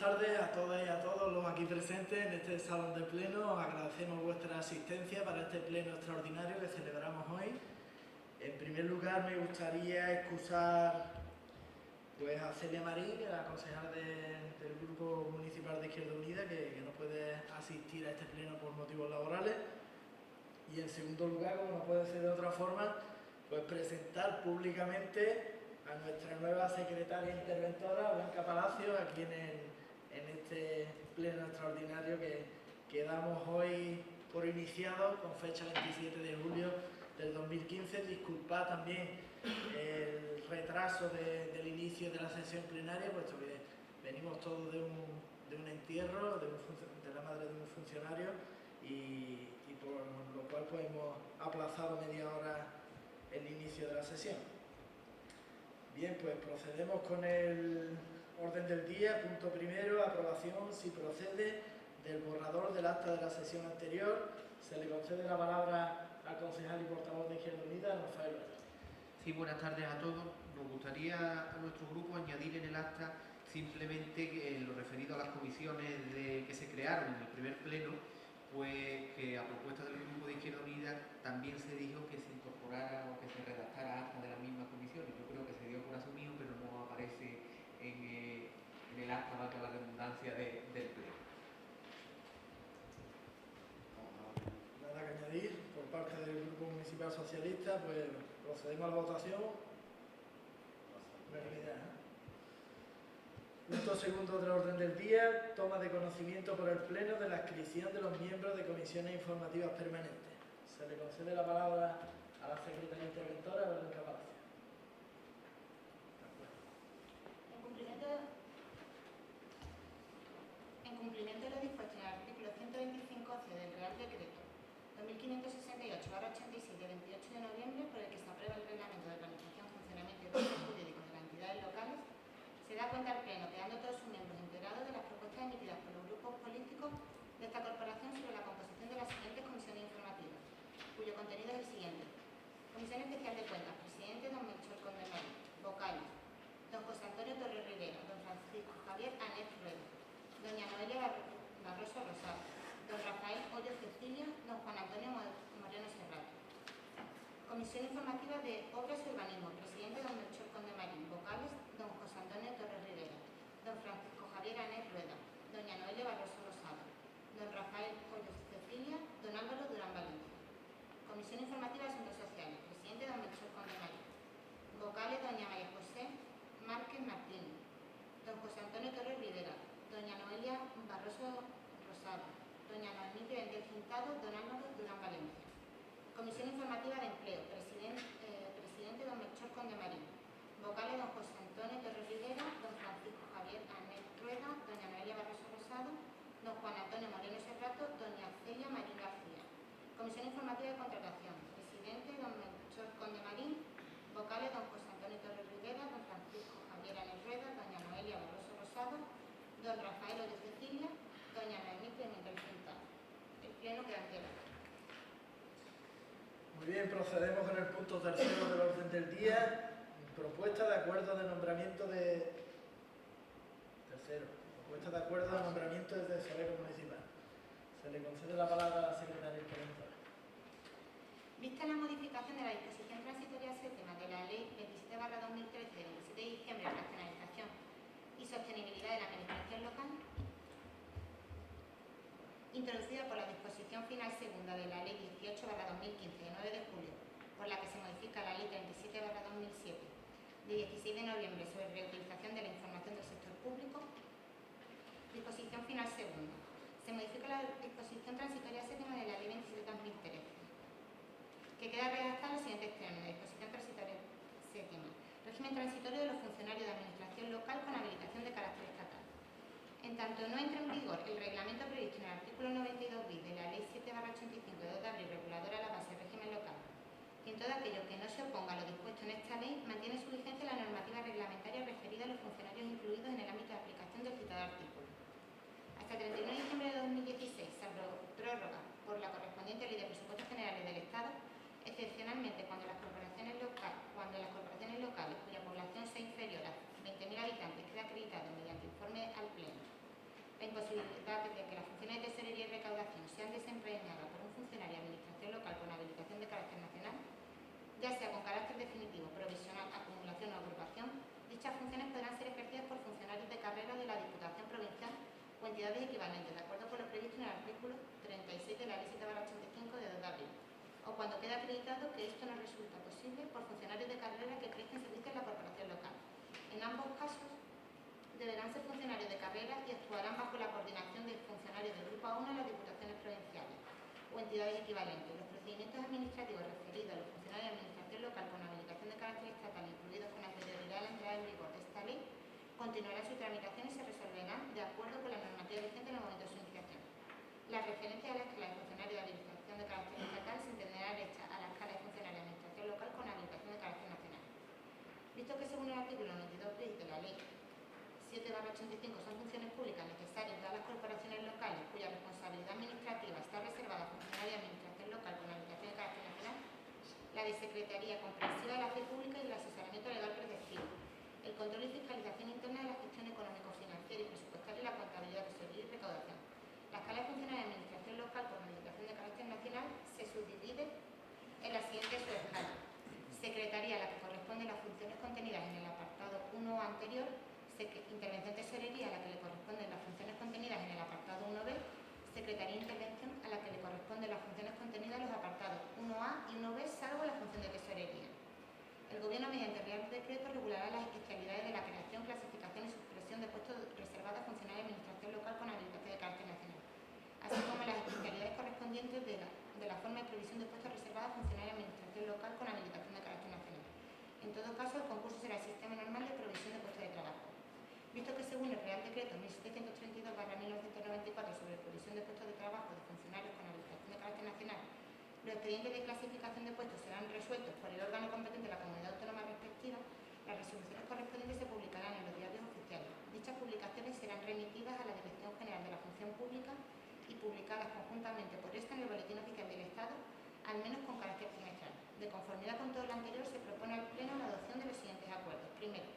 tardes a todas y a todos los aquí presentes en este salón de pleno. Os agradecemos vuestra asistencia para este pleno extraordinario que celebramos hoy. En primer lugar, me gustaría excusar a Celia Marín, que es la concejal del Grupo Municipal de Izquierda Unida, que no puede asistir a este pleno por motivos laborales. Y en segundo lugar, como no puede ser de otra forma, pues presentar públicamente a nuestra nueva secretaria interventora, Blanca Palacios, aquí en este pleno extraordinario que damos hoy por iniciado con fecha 27 de julio del 2015. Disculpad también el retraso del inicio de la sesión plenaria, puesto que venimos todos de un entierro de la madre de un funcionario y por lo cual pues hemos aplazado media hora el inicio de la sesión. Bien, pues procedemos con el orden del día. Punto primero, aprobación, si procede, del borrador del acta de la sesión anterior. Se le concede la palabra al concejal y portavoz de Izquierda Unida, Rafael Vera. Sí, buenas tardes a todos. Nos gustaría a nuestro grupo añadir en el acta simplemente lo referido a las comisiones que se crearon en el primer pleno, pues que a propuesta del Grupo de Izquierda Unida también se dijo que se incorporara o que se redactara acta de las mismas comisiones. Yo creo que se dio por asumido, pero no aparece en el acta, valga la redundancia, del pleno. Nada que añadir. Por parte del Grupo Municipal Socialista, pues procedemos a la votación. Punto segundo del orden del día, toma de conocimiento por el Pleno de la adscripción de los miembros de comisiones informativas permanentes. Se le concede la palabra a la secretaria interventora, Blanca Palacios. En cumplimiento de lo dispuesto en el artículo 125c del Real Decreto 2568/87 de 28 de noviembre, por el que se aprueba el Reglamento de Organización, Funcionamiento y Derechos Jurídicos de las entidades locales, se da cuenta al Pleno, quedando todos sus miembros enterados de las propuestas emitidas por los grupos políticos de esta corporación sobre la composición de las siguientes comisiones informativas, cuyo contenido es el siguiente. Comisión Especial de Cuentas, presidente don Melchor Conde Marín. Vocales: don José Antonio Torres Rivera, don Francisco Javier Anet Rueda, doña Noelia Barroso Rosado, don Rafael Hoyo Cecilia, don Juan Antonio Moreno Serrato. Comisión Informativa de Obras y Urbanismo, presidente don Melchor Conde Marín. Vocales: don José Antonio Torres Rivera, don Francisco Javier Anet Rueda, doña Noelia Barroso Rosado, don Rafael Hoyo Cecilia, don Álvaro Durán Valencia. Comisión Informativa de Asuntos Sociales, presidente don Melchor Conde Marín. Vocales: doña María José Márquez Martínez, don José Antonio Torres Rivera, doña Noelia Barroso Rosado, doña Noemí Pimentel Quintado, don Álvaro Durán Valencia. Comisión Informativa de Empleo, presidente don Melchor Conde Marín. Vocales: don José Antonio Torres Rivera, don Francisco Javier Anet Rueda, doña Noelia Barroso Rosado, don Juan Antonio Moreno Serrato, doña Celia Marín García. Comisión Informativa de Contratación, presidente don Melchor Conde Marín. Vocales: don José Antonio Torres Rivera, don Francisco Javier Anet Rueda, doña Noelia Barroso Rosado, don Rafael Hoyo Cecilia, doña Noemí Pimentel Quintado. El pleno queda entero. Muy bien, procedemos con el punto tercero del orden del día. Propuesta de acuerdo de nombramiento de... Propuesta de acuerdo de nombramiento de tesorero municipal. Se le concede la palabra a la secretaria interventora. Vista la modificación de la disposición transitoria séptima de la Ley 27/2013 de 27 de diciembre de racionalización y sostenibilidad de la administración local, introducida por la disposición final segunda de la Ley 18/2015 de 9 de julio, por la que se modifica la Ley 37/2007 de 16 de noviembre sobre reutilización de la información del sector público. Disposición final segunda. Se modifica la disposición transitoria séptima de la Ley 27/2013, que queda redactada en los siguientes términos. Disposición transitoria séptima. Régimen transitorio de los funcionarios de administración local con habilitación de carácter estatal. En tanto no entre en vigor el reglamento previsto en el artículo 92 bis de la Ley 7/85 de 2 de abril reguladora a la base del régimen local, y en todo aquello que no se oponga a lo dispuesto en esta ley, mantiene su vigencia la normativa reglamentaria referida a los funcionarios incluidos en el ámbito de aplicación del citado artículo. Hasta el 31 de diciembre de 2016, salvo prórroga por la correspondiente Ley de Presupuestos Generales del Estado, excepcionalmente cuando las corporaciones locales cuya población sea inferior a 20.000 habitantes queda acreditado mediante informe al Pleno Dichas funciones podrán ser ejercidas por funcionarios de carrera de la Diputación Provincial o entidades equivalentes, de acuerdo con lo previsto en el artículo 36 de la Ley 7/85 de 2 de abril, o cuando quede acreditado que esto no resulta posible por funcionarios de carrera que presten servicio en la corporación local. En ambos casos, deberán ser funcionarios de carrera y actuarán bajo la coordinación de funcionarios del Grupo A1 en las Diputaciones Provinciales o entidades equivalentes. Los procedimientos administrativos referidos a los funcionarios de administración local con habilitación de carácter estatal incluidos con anterioridad a la entrada en vigor de esta ley continuarán su tramitación y se resolverán de acuerdo con la normativa vigente en el momento de su iniciación. Las referencias a la escala de funcionarios de administración de carácter estatal se entenderán hechas a la escala de funcionarios de administración local con habilitación de carácter nacional. Visto que según el artículo 92 bis de la ley 7/85 son funciones públicas necesarias de las corporaciones locales cuya responsabilidad administrativa está reservada a funcionarios de administración local con habilitación de carácter nacional, la de Secretaría comprensiva de la fe pública y el asesoramiento legal preceptivo, el control y fiscalización interna de la gestión económico-financiera y presupuestaria y la contabilidad, tesorería y recaudación. La escala de funcionarios de administración local con habilitación de carácter nacional se subdivide en la siguiente subescala: Secretaría, a la que corresponden las funciones contenidas en el apartado 1 anterior; Intervención Tesorería, a la que le corresponden las funciones contenidas en el apartado 1b; Secretaría de Intervención, a la que le corresponden las funciones contenidas en los apartados 1a y 1b, salvo la función de tesorería. El Gobierno, mediante Real Decreto, regulará las especialidades de la creación, clasificación y supresión de puestos reservados a funcionarios de administración local con habilitación de carácter nacional, así como las especialidades correspondientes de la forma de previsión de puestos reservados a funcionarios de administración local con habilitación de carácter nacional. En todo caso, el concurso será el sistema normal de provisión de puestos de trabajo. Visto que según el Real Decreto 1732/1994 sobre provisión de puestos de trabajo de funcionarios con habilitación de carácter nacional, los expedientes de clasificación de puestos serán resueltos por el órgano competente de la comunidad autónoma respectiva, las resoluciones correspondientes se publicarán en los diarios oficiales. Dichas publicaciones serán remitidas a la Dirección General de la Función Pública y publicadas conjuntamente por esta en el Boletín Oficial del Estado, al menos con carácter trimestral. De conformidad con todo lo anterior, se propone al Pleno la adopción de los siguientes acuerdos. Primero,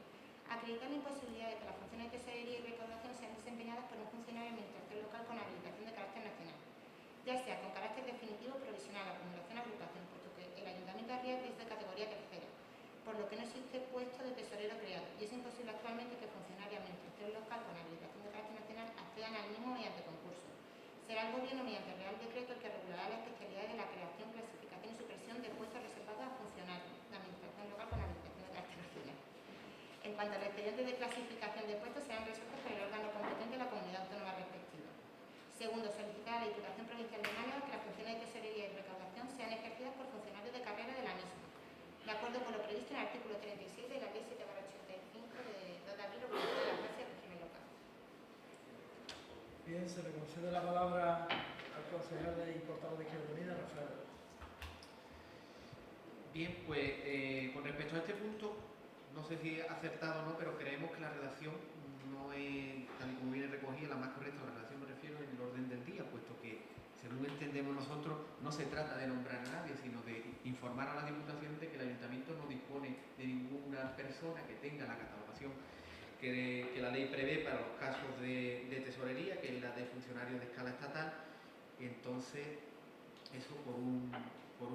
acreditar la imposibilidad de que las funciones de tesorería y recaudación sean desempeñadas por un funcionario de administración local con habilitación de carácter nacional, ya sea con carácter definitivo, provisional, acumulación, agrupación, puesto que el Ayuntamiento de Arriaga es de categoría tercera, por lo que no existe puesto de tesorero creado, y es imposible actualmente que funcionarios de administración local con habilitación de carácter nacional accedan al mismo mediante concurso. Será el Gobierno, mediante Real Decreto, el que regulará las especialidades de la creación, clasificación y supresión de puestos reservados a funcionarios de administración local con habilitación de carácter nacional. En cuanto a los expedientes de clasificación de puestos, serán resueltos por el órgano competente de la comunidad autónoma respectiva. Segundo, solicitar a la Diputación Provincial de Málaga que las funciones de tesorería y recaudación sean ejercidas por funcionarios de carrera de la misma, de acuerdo con lo previsto en el artículo 36 de la Ley 7/85 de 2 de abril reguladora de las bases del régimen local. Bien, se le concede la palabra al concejal y portavoz de Izquierda Unida, Rafael. Bien, pues con respecto a este punto, no sé si es acertado o no, pero creemos que la redacción no es, tal y como viene recogida, la más correcta. La redacción me refiero en el orden del día, puesto que, según entendemos nosotros, no se trata de nombrar a nadie, sino de informar a la Diputación de que el Ayuntamiento no dispone de ninguna persona que tenga la catalogación que la ley prevé para los casos de tesorería, que es la de funcionarios de escala estatal. Entonces, eso por un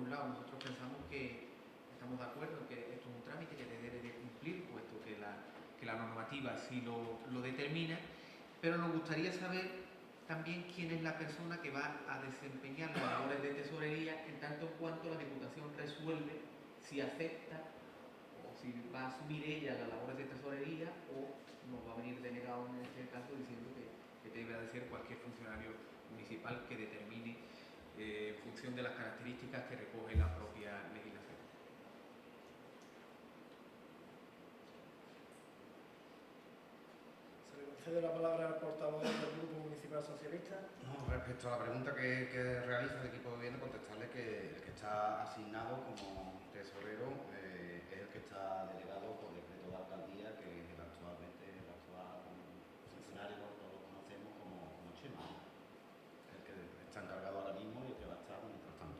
lado, nosotros pensamos que estamos de acuerdo en que esto es un trámite que debe de cumplir, puesto que la normativa sí lo determina, pero nos gustaría saber también quién es la persona que va a desempeñar las labores de tesorería, en tanto en cuanto la Diputación resuelve si acepta o si va a asumir ella las labores de tesorería, o nos va a venir denegado en este caso diciendo que debe de ser cualquier funcionario municipal que determine en función de las características que recoge la propia legislación. Se le concede la palabra al portavoz del Grupo Municipal Socialista. No, respecto a la pregunta que realiza el equipo de gobierno, contestarle que el que está asignado como tesorero es el que está delegado por decreto de alcaldía, que es el actual funcionario, todos lo conocemos como Chema, el que está encargado ahora mismo y el que va a estar mientras tanto.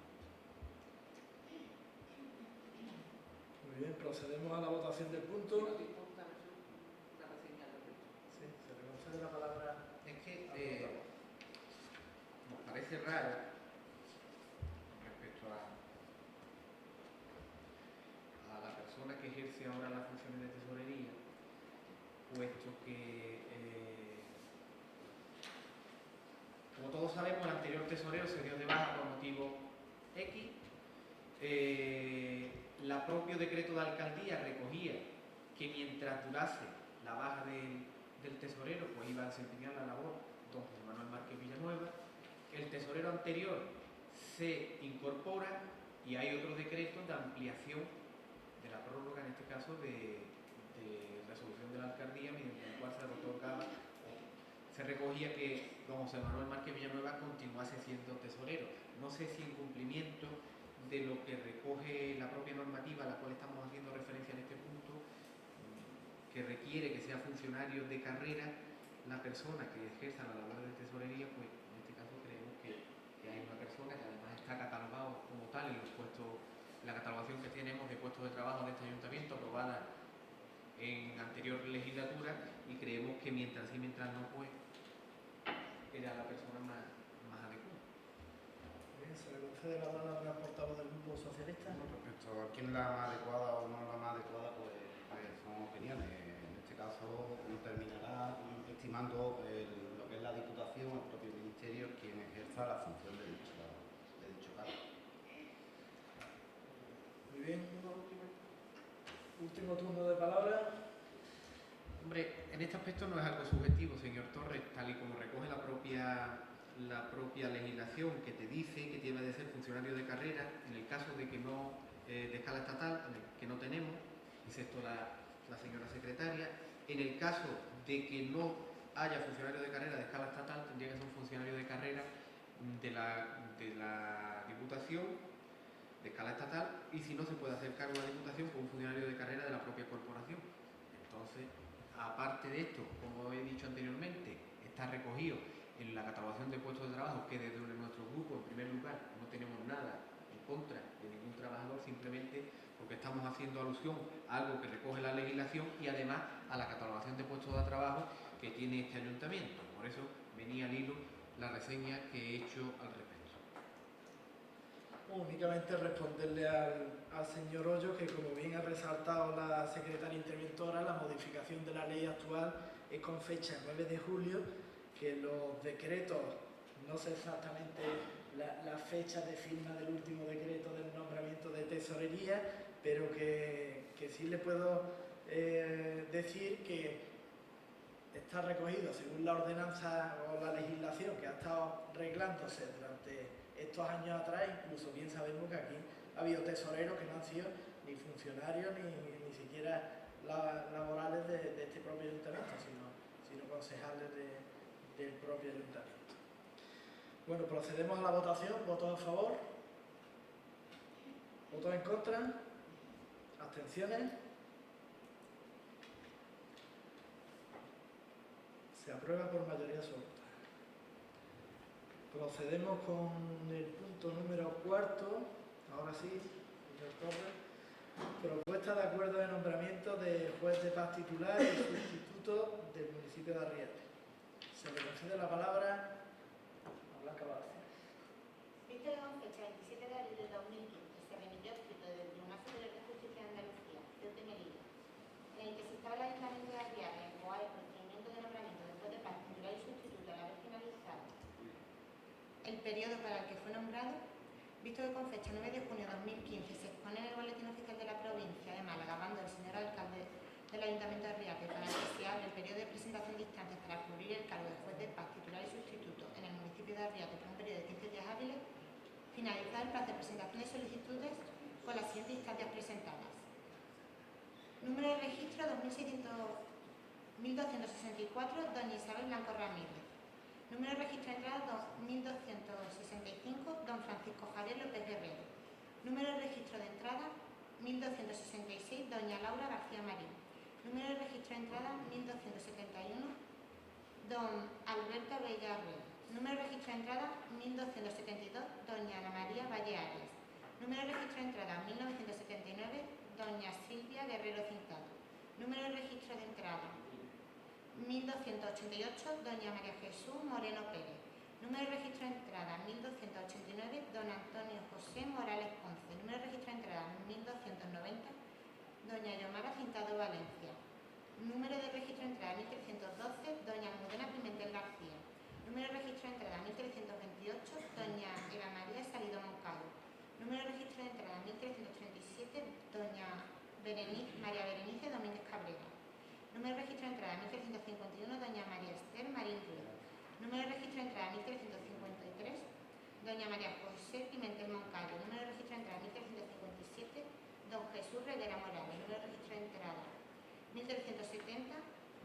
Muy bien, procedemos a la votación del punto. Sí, se le concede la palabra. Es que nos parece raro respecto a la persona que ejerce ahora las funciones de tesorería, puesto que, como todos sabemos, el anterior tesorero se dio de baja por motivo X. El propio decreto de alcaldía recogía que mientras durase la baja del tesorero, pues iba a desempeñar la labor don José Manuel Márquez Villanueva. El tesorero anterior se incorpora y hay otro decreto de ampliación de la prórroga, en este caso de resolución de la alcaldía, mediante el cual se otorgaba, se recogía que don José Manuel Márquez Villanueva continuase siendo tesorero. No sé si en cumplimiento de lo que recoge la propia normativa a la cual estamos haciendo referencia en este punto, que requiere que sea funcionario de carrera la persona que ejerza la labor de tesorería, pues en este caso creemos que hay una persona que además está catalogado como tal en los puestos, la catalogación que tenemos de puestos de trabajo de este ayuntamiento aprobada en anterior legislatura, y creemos que mientras sí, mientras no, pues era la persona más adecuada. Bien, se le concede la palabra al portavoz del Grupo Socialista. Respecto a quién es la más adecuada o no la más adecuada, pues son opiniones. En este caso terminará estimando lo que es la Diputación, el propio Ministerio, quien ejerza la función de dicho cargo. Muy bien, último turno de palabra. Hombre, en este aspecto no es algo subjetivo, señor Torres, tal y como recoge la propia legislación, que te dice que debe de ser funcionario de carrera en el caso de que no, de escala estatal, en el que no tenemos, excepto la señora secretaria. En el caso de que no haya funcionario de carrera de escala estatal, tendría que ser un funcionario de carrera de la Diputación, de escala estatal, y si no se puede hacer cargo de la Diputación, pues un funcionario de carrera de la propia corporación. Entonces, aparte de esto, como he dicho anteriormente, está recogido en la catalogación de puestos de trabajo que desde nuestro grupo, en primer lugar, no tenemos nada en contra de ningún trabajador, simplemente porque estamos haciendo alusión a algo que recoge la legislación y además a la catalogación de puestos de trabajo que tiene este ayuntamiento. Por eso venía al hilo la reseña que he hecho al respecto. Únicamente responderle al señor Hoyo que, como bien ha resaltado la secretaria interventora, la modificación de la ley actual es con fecha 9 de julio, que los decretos, no sé exactamente la fecha de firma del último decreto del nombramiento de tesorería, pero que sí le puedo decir que está recogido según la ordenanza o la legislación que ha estado reglándose durante estos años atrás. Incluso bien sabemos que aquí ha habido tesoreros que no han sido ni funcionarios ni siquiera laborales de este propio ayuntamiento, sino concejales del propio ayuntamiento. Bueno, procedemos a la votación. ¿Votos a favor? ¿Votos en contra? ¿Abstenciones? Se aprueba por mayoría absoluta. Procedemos con el punto número 4. Ahora sí, señor Torres. Propuesta de acuerdo de nombramiento de juez de paz titular y sustituto del municipio de Arriate. Se le concede la palabra a Blanca Balacio. Visto que con fecha 27 de abril de 2015 se remitió escrito del Tribunal Superior de Justicia de Andalucía, Ceuta y Melilla, en el que se instala el Ayuntamiento de Arriate en coar el procedimiento de nombramiento de juez de paz titular y sustituto al haber finalizado el periodo para el que fue nombrado, visto que con fecha 9 de junio de 2015 se expone en el Boletín Oficial de la Provincia de Málaga, mando del señor alcalde del Ayuntamiento de Arriate, para que se abre el periodo de presentación de instancias para cubrir el cargo de juez de paz titular y sustituto en el municipio de Arriate por un periodo de 15 días hábiles, finalizar el plazo de presentación de solicitudes con las siguientes instancias presentadas. Número de registro 1264, doña Isabel Blanco Ramírez. Número de registro de entrada 1265, don Francisco Javier López Guerrero. Número de registro de entrada 1266, doña Laura García Marín. Número de registro de entrada 1271, don Alberto Bellarre. Número de registro de entrada 1272, doña Ana María Valle Arias. Número de registro de entrada 1979, doña Silvia Guerrero Cintado. Número de registro de entrada 1288, doña María Jesús Moreno Pérez. Número de registro de entrada 1289, don Antonio José Morales Ponce. Número de registro de entrada 1290, doña Yomara Cintado Valencia. Número de registro de entrada 1312, doña Almudena Pimentel García. Número de registro de entrada 1328, doña Eva María Salido Moncayo. Número de registro de entrada 1337, doña María Berenice Domínguez Cabrera. Número de registro de entrada 1351, doña María Esther Marín Ruiz. Número de registro de entrada 1353, doña María José Pimentel Moncayo. Número de registro de entrada 1357, don Jesús Reguera Morales. Número de registro de entrada 1370,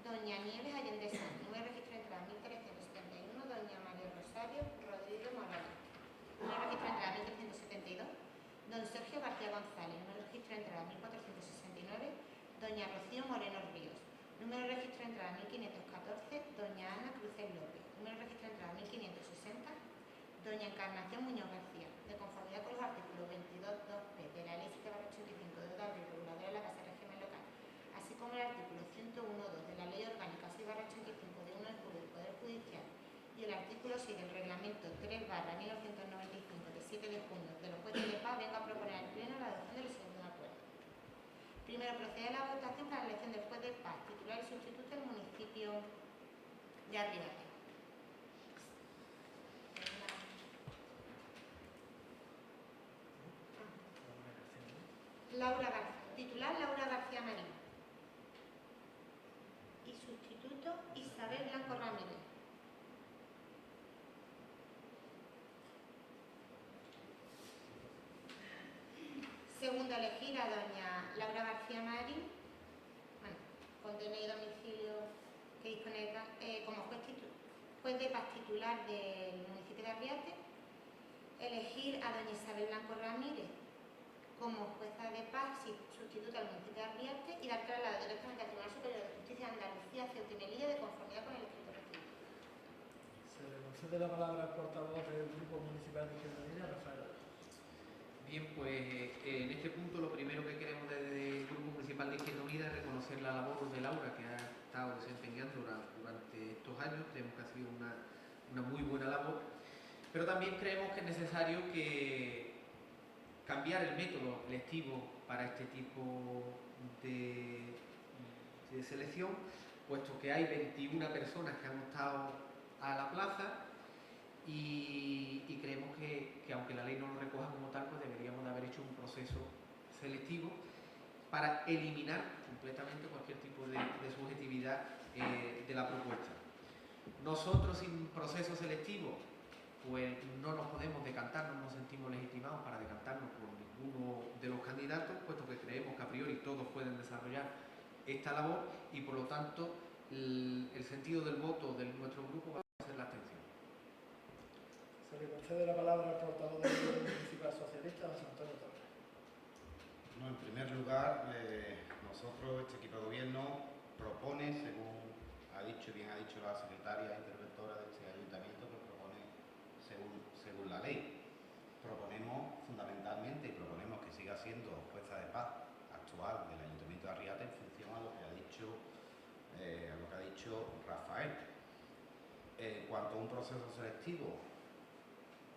doña Nieves Allende Sanz. Número de registro de entrada 1371, doña María Rosario Rodríguez Morales. Número de registro de entrada 1372, don Sergio García González. Número de registro de entrada 1469, doña Rocío Moreno Ríos. Número de registro de entrada 1514, doña Ana Cruces López. Número de registro de entrada 1560, doña Encarnación Muñoz García. De conformidad con los artículos 22.2p de la Ley 7/85 de Horario Reguladora de la Casa de Régimen Local, así como el artículo 101.2 de la Ley Orgánica 6/85 de 1 de julio del Poder Judicial y el artículo 6 del Reglamento 3/1995 de 7 de junio de los jueces de paz, vengo a proponer al Pleno la adopción del siguiente acuerdo. Primero, procede a la votación para la elección del juez de paz, titular y sustituto del municipio de Arribate. Titular Laura García Marín. Y sustituto Isabel Blanco Ramírez. Segundo, elegir a doña Laura García Marín, con DNI y domicilio que dispone como juez de paz titular del municipio de Arriate. Elegir a doña Isabel Blanco Ramírez como jueza de paz sustituta del municipio de Arriate y dar traslado directamente al Tribunal Superior de Justicia de Andalucía, Ceuta y Melilla de conformidad con el escrito recibido. Se le concede la palabra al portavoz del Grupo Municipal de Izquierda Unida, Rafael. Bien, pues en este punto lo primero que queremos desde el Grupo Municipal de Izquierda Unida es reconocer la labor de Laura que ha estado desempeñando durante estos años. Creemos que ha sido una muy buena labor, pero también creemos que es necesario cambiar el método electivo para este tipo de selección, puesto que hay 21 personas que han optado a la plaza y creemos que aunque la ley no lo recoja como tal, pues deberíamos de haber hecho un proceso selectivo para eliminar completamente cualquier tipo de subjetividad de la propuesta. Nosotros sin proceso selectivo pues no nos podemos decantar, no nos sentimos legitimados para decantarnos por ninguno de los candidatos, puesto que creemos que a priori todos pueden desarrollar esta labor y por lo tanto el sentido del voto de nuestro grupo va a ser la abstención. Se le concede la palabra al portavoz del Grupo Municipal Socialista, José Antonio Torres. No, en primer lugar, nosotros, este equipo de gobierno, propone, según bien ha dicho la secretaria interventora de este ayuntamiento, que propone según la ley. Proponemos fundamentalmente, proponemos que siga siendo jueza de paz actual del Ayuntamiento de Arriate en función a lo que ha dicho Rafael. En cuanto a un proceso selectivo,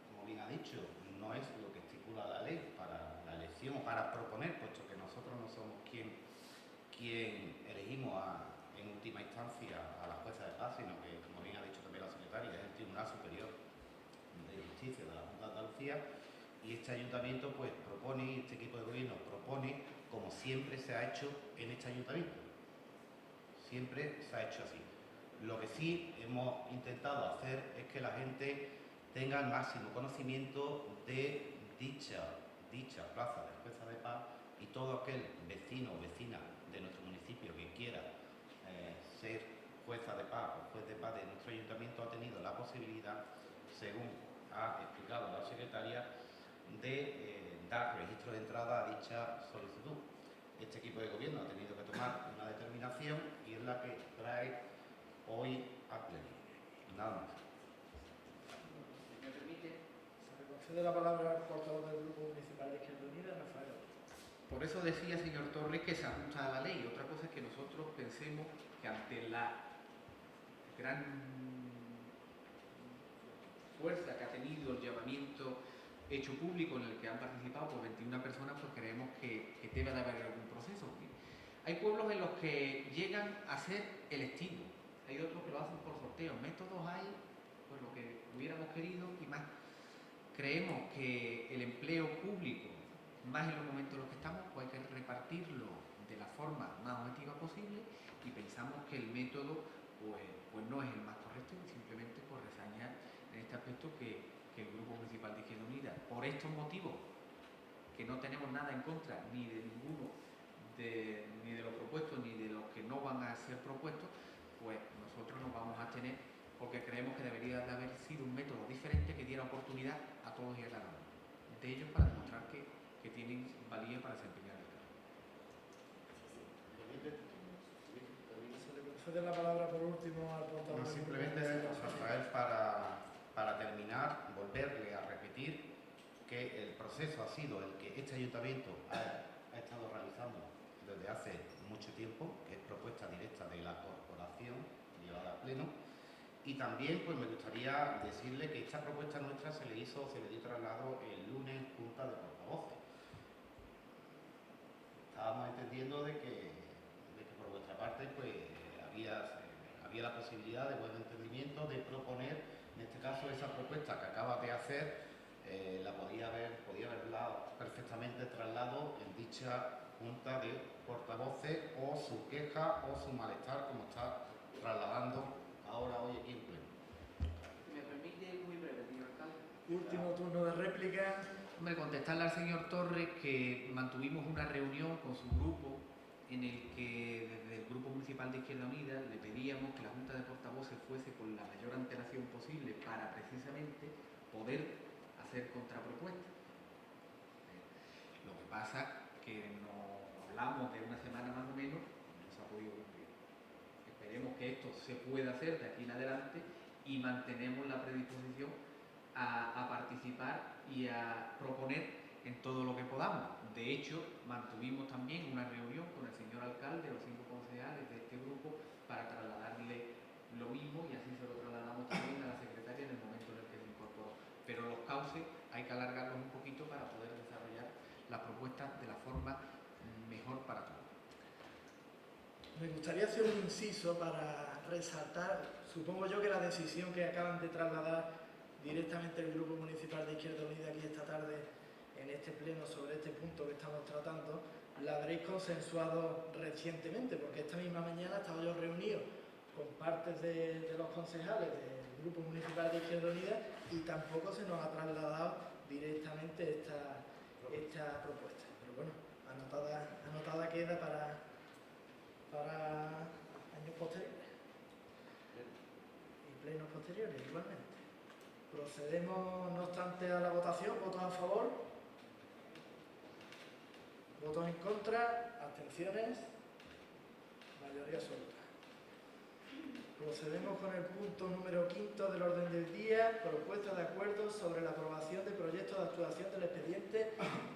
como bien ha dicho, no es lo que estipula la ley para la elección o para proponer, puesto que nosotros no somos quien elegimos en última instancia a la jueza de paz, sino que, como bien ha dicho también la secretaria, es el Tribunal Superior de Justicia de la Junta de Andalucía, y este ayuntamiento pues propone, este equipo de gobierno propone, como siempre se ha hecho en este ayuntamiento. Siempre se ha hecho así. Lo que sí hemos intentado hacer es que la gente tenga el máximo conocimiento de dicha plaza de jueza de paz, y todo aquel vecino o vecina de nuestro municipio que quiera ser jueza de paz o juez de paz de nuestro ayuntamiento ha tenido la posibilidad, según ha explicado la secretaria, de dar registro de entrada a dicha solicitud. Este equipo de gobierno ha tenido que tomar una determinación y es la que trae hoy al pleno. Nada más. ¿Me permite? Se le concede la palabra al portavoz del Grupo Municipal de Izquierda Unida, Rafael. Por eso decía, señor Torres, que se ajusta a la ley. Otra cosa es que nosotros pensemos que ante la gran fuerza que ha tenido el llamamiento hecho público en el que han participado por 21 personas, pues creemos que debe de haber algún proceso. Hay pueblos en los que llegan a ser electivos, hay otros que lo hacen por sorteo. Métodos hay, pues lo que hubiéramos querido y más. Creemos que el empleo público, más en los momentos en los que estamos, pues hay que repartirlo de la forma más objetiva posible, y pensamos que el método pues no es el más correcto, y simplemente por reseñar en este aspecto que el Grupo Municipal de Izquierda Unida, por estos motivos, que no tenemos nada en contra ni de ninguno ni de los propuestos ni de los que no van a ser propuestos, pues nosotros nos vamos a abstener, porque creemos que debería de haber sido un método diferente que diera oportunidad a todos y a cada uno de ellos para demostrar que tienen valía para desempeñar el cargo. Se le concede la palabra por último al portavoz. No, simplemente, Rafael, para terminar, volverle a repetir que el proceso ha sido el que este ayuntamiento ha estado realizando desde hace mucho tiempo, que es propuesta directa de la corporación llevada a pleno. Y también pues me gustaría decirle que esta propuesta nuestra se le dio traslado el lunes en Junta de Portavoces. Estábamos entendiendo de que por vuestra parte pues había la posibilidad de buen entendimiento de proponer, en este caso, esa propuesta que acabas de hacer, podía haberla perfectamente trasladado en dicha Junta de Portavoces, o su queja o su malestar, como está trasladando ahora hoy aquí en pleno. ¿Me permite muy breve, señor alcalde? Último turno de réplica. Hombre, contestarle al señor Torres que mantuvimos una reunión con su grupo en el que desde el Grupo Municipal de Izquierda Unida le pedíamos que la Junta de Portavoces fuese con la mayor antelación posible para precisamente poder hacer contrapropuestas. Lo que pasa que nos hablamos de una semana más o menos y no se ha podido cumplir. Esperemos que esto se pueda hacer de aquí en adelante y mantenemos la predisposición a participar y a proponer en todo lo que podamos. De hecho, mantuvimos también una reunión con el señor alcalde, los 5 concejales de este grupo, para trasladarle lo mismo, y así se lo trasladamos también a la secretaria en el momento en el que se incorporó. Pero los cauces hay que alargarlos un poquito para poder desarrollar las propuestas de la forma mejor para todos. Me gustaría hacer un inciso para resaltar, supongo yo que la decisión que acaban de trasladar directamente el Grupo Municipal de Izquierda Unida aquí esta tarde en este pleno sobre este punto que estamos tratando, la habréis consensuado recientemente, porque esta misma mañana estaba yo reunido con partes de los concejales del Grupo Municipal de Izquierda Unida y tampoco se nos ha trasladado directamente esta propuesta. Pero bueno, anotada queda para años posteriores y plenos posteriores igualmente. Procedemos, no obstante, a la votación. ¿Votos a favor? ¿Votos en contra? ¿Abstenciones? Mayoría absoluta. Procedemos con el punto número 5 del orden del día, propuesta de acuerdo sobre la aprobación de proyectos de actuación del expediente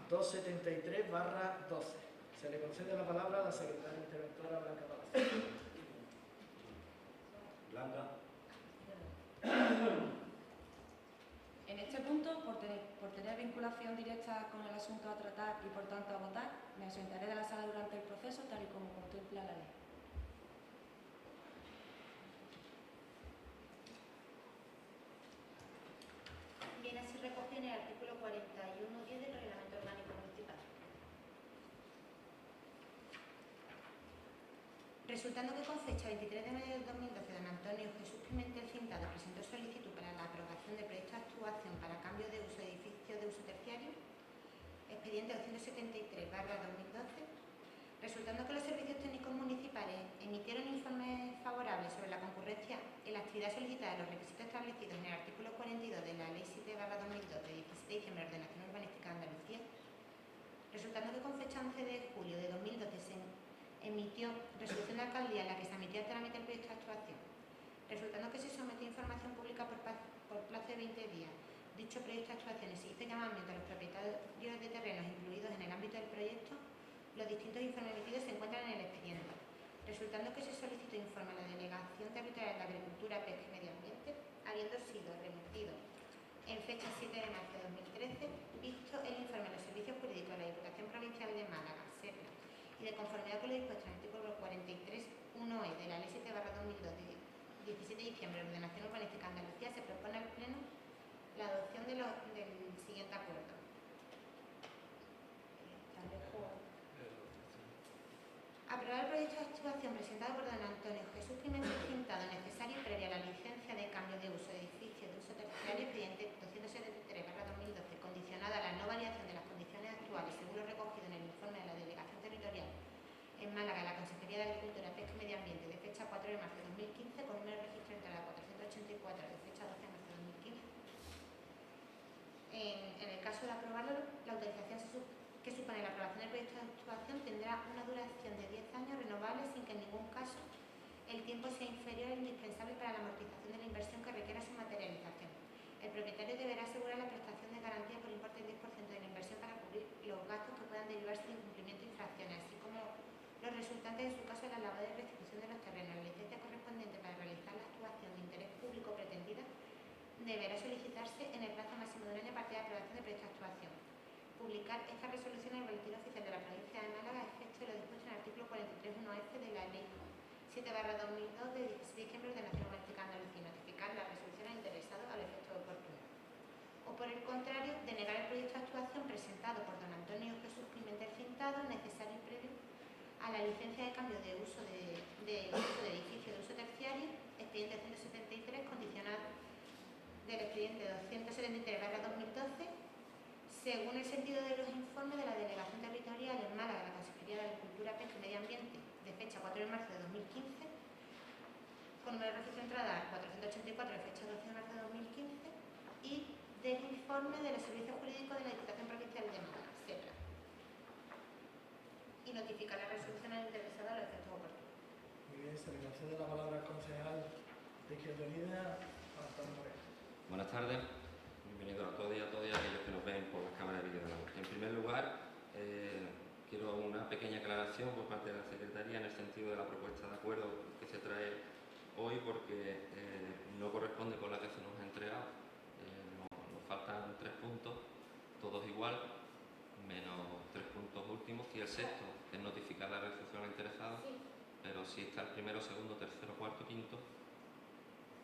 273/12. Se le concede la palabra a la secretaria interventora Blanca Palacio. Blanca. En este punto, por tener vinculación directa con el asunto a tratar y por tanto a votar, me ausentaré de la sala durante el proceso, tal y como contempla la ley. Viene así recogido en el artículo 41.10 del Reglamento Orgánico Municipal. Resultando que con fecha 23 de mayo del 2012, don Antonio Jesús Pimentel Cintado presentó solicitud para la aprobación de proyecto de actuación para cambio de uso de edificios de uso terciario, expediente 273/2012, resultando que los servicios técnicos municipales emitieron informes favorables sobre la concurrencia en la actividad solicitada de los requisitos establecidos en el artículo 42 de la Ley 7/2012 de 17 de diciembre de Ordenación Urbanística de Andalucía, resultando que con fecha 11 de julio de 2012 se emitió resolución de alcaldía en la que se admitía el trámite del proyecto de actuación, resultando que se sometió información pública por plazo de 20 días. Dicho proyecto de actuaciones se hizo llamamiento a los propietarios de terrenos incluidos en el ámbito del proyecto. Los distintos informes emitidos se encuentran en el expediente, resultando que se solicitó informe a la Delegación Territorial de Agricultura, Pesca y Medio Ambiente, habiendo sido remitido en fecha 7 de marzo de 2013, visto el informe de los servicios jurídicos de la Diputación Provincial de Málaga, SEPLA, y de conformidad con lo dispuesto en el artículo 43.1e de la Ley 7/2002 de 17 de diciembre de Ordenación Urbanística de Andalucía, se propone al Pleno la adopción del siguiente acuerdo. Aprobar el proyecto de actuación presentado por don Antonio Jesús Pimentel Pintado, necesario previa a la licencia de cambio de uso de edificio de uso terciario, expediente 273/2012, condicionada a la no variación de las condiciones actuales según lo recogido en el informe de la Delegación Territorial en Málaga, la Consejería de Agricultura, Pesca y Medio Ambiente, de fecha 4 de marzo de 2015, con número de registro entrada 484 de fecha 12 de marzo de 2015. En el caso de aprobarlo, la autorización que supone la aprobación del proyecto de actuación tendrá una duración de 10 años renovables sin que en ningún caso el tiempo sea inferior al indispensable para la amortización de la inversión que requiera su materialización. El propietario deberá asegurar la prestación de garantía por importe del 10% de la inversión para cubrir los gastos que puedan derivarse de incumplimiento de infracciones, así como los resultantes en su caso de la labor de restitución de los terrenos. La licencia correspondiente para realizar la actuación de interés público pretendida deberá solicitarse en el plazo máximo de un año a partir de la aprobación del proyecto de actuación. Publicar esta resolución en el Boletín Oficial de la Provincia de Málaga a efecto de lo dispuesto en el artículo 43.1f de la Ley 7/2002 de 16 de diciembre de Ordenación Urbanística de Andalucía y notificar la resolución al interesado al efecto oportuno. O por el contrario, denegar el proyecto de actuación presentado por don Antonio Jesús Pimentel Pintado, necesario y previo a la licencia de cambio de uso de edificio de uso terciario, expediente 173, condicionado del expediente 273/2012, según el sentido de los informes de la Delegación Territorial en Málaga, la Consejería de Agricultura, Pesca y Medio Ambiente, de fecha 4 de marzo de 2015, con número de registro de entrada 484 de fecha 12 de marzo de 2015, y del informe de los servicios jurídicos de la Diputación Provincial de Málaga, SEPRA, y notificar la resolución al interesado a los efectos oportunos. Muy bien, se le concede la palabra al concejal de Izquierda Unida, Antonio Moreno. Buenas tardes, bienvenidos a todos y a aquellos que nos ven por las cámaras de vídeo. En primer lugar, quiero una pequeña aclaración por parte de la Secretaría en el sentido de la propuesta de acuerdo que se trae hoy, porque no corresponde con la que se nos ha entregado. Nos faltan 3 puntos, todos igual, menos 3 puntos últimos, y el sexto, que es notificar la resolución al interesado, pero sí está el primero, segundo, tercero, cuarto, quinto,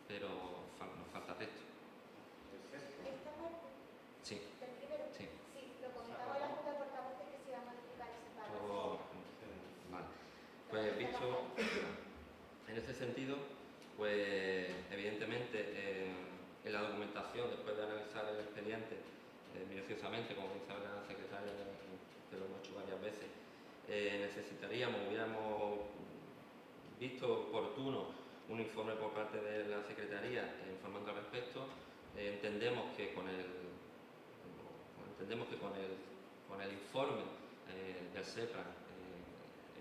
pero nos falta texto. Sí. Sí. Sí, lo comentaba la Junta de Portavoces que se iba a modificar ese párrafo. Vale. Pues visto en ese sentido, pues evidentemente en la documentación, después de analizar el expediente minuciosamente, como bien sabe la secretaria, que lo hemos hecho varias veces, hubiéramos visto oportuno un informe por parte de la Secretaría informando al respecto. Entendemos que con el informe del SEPRA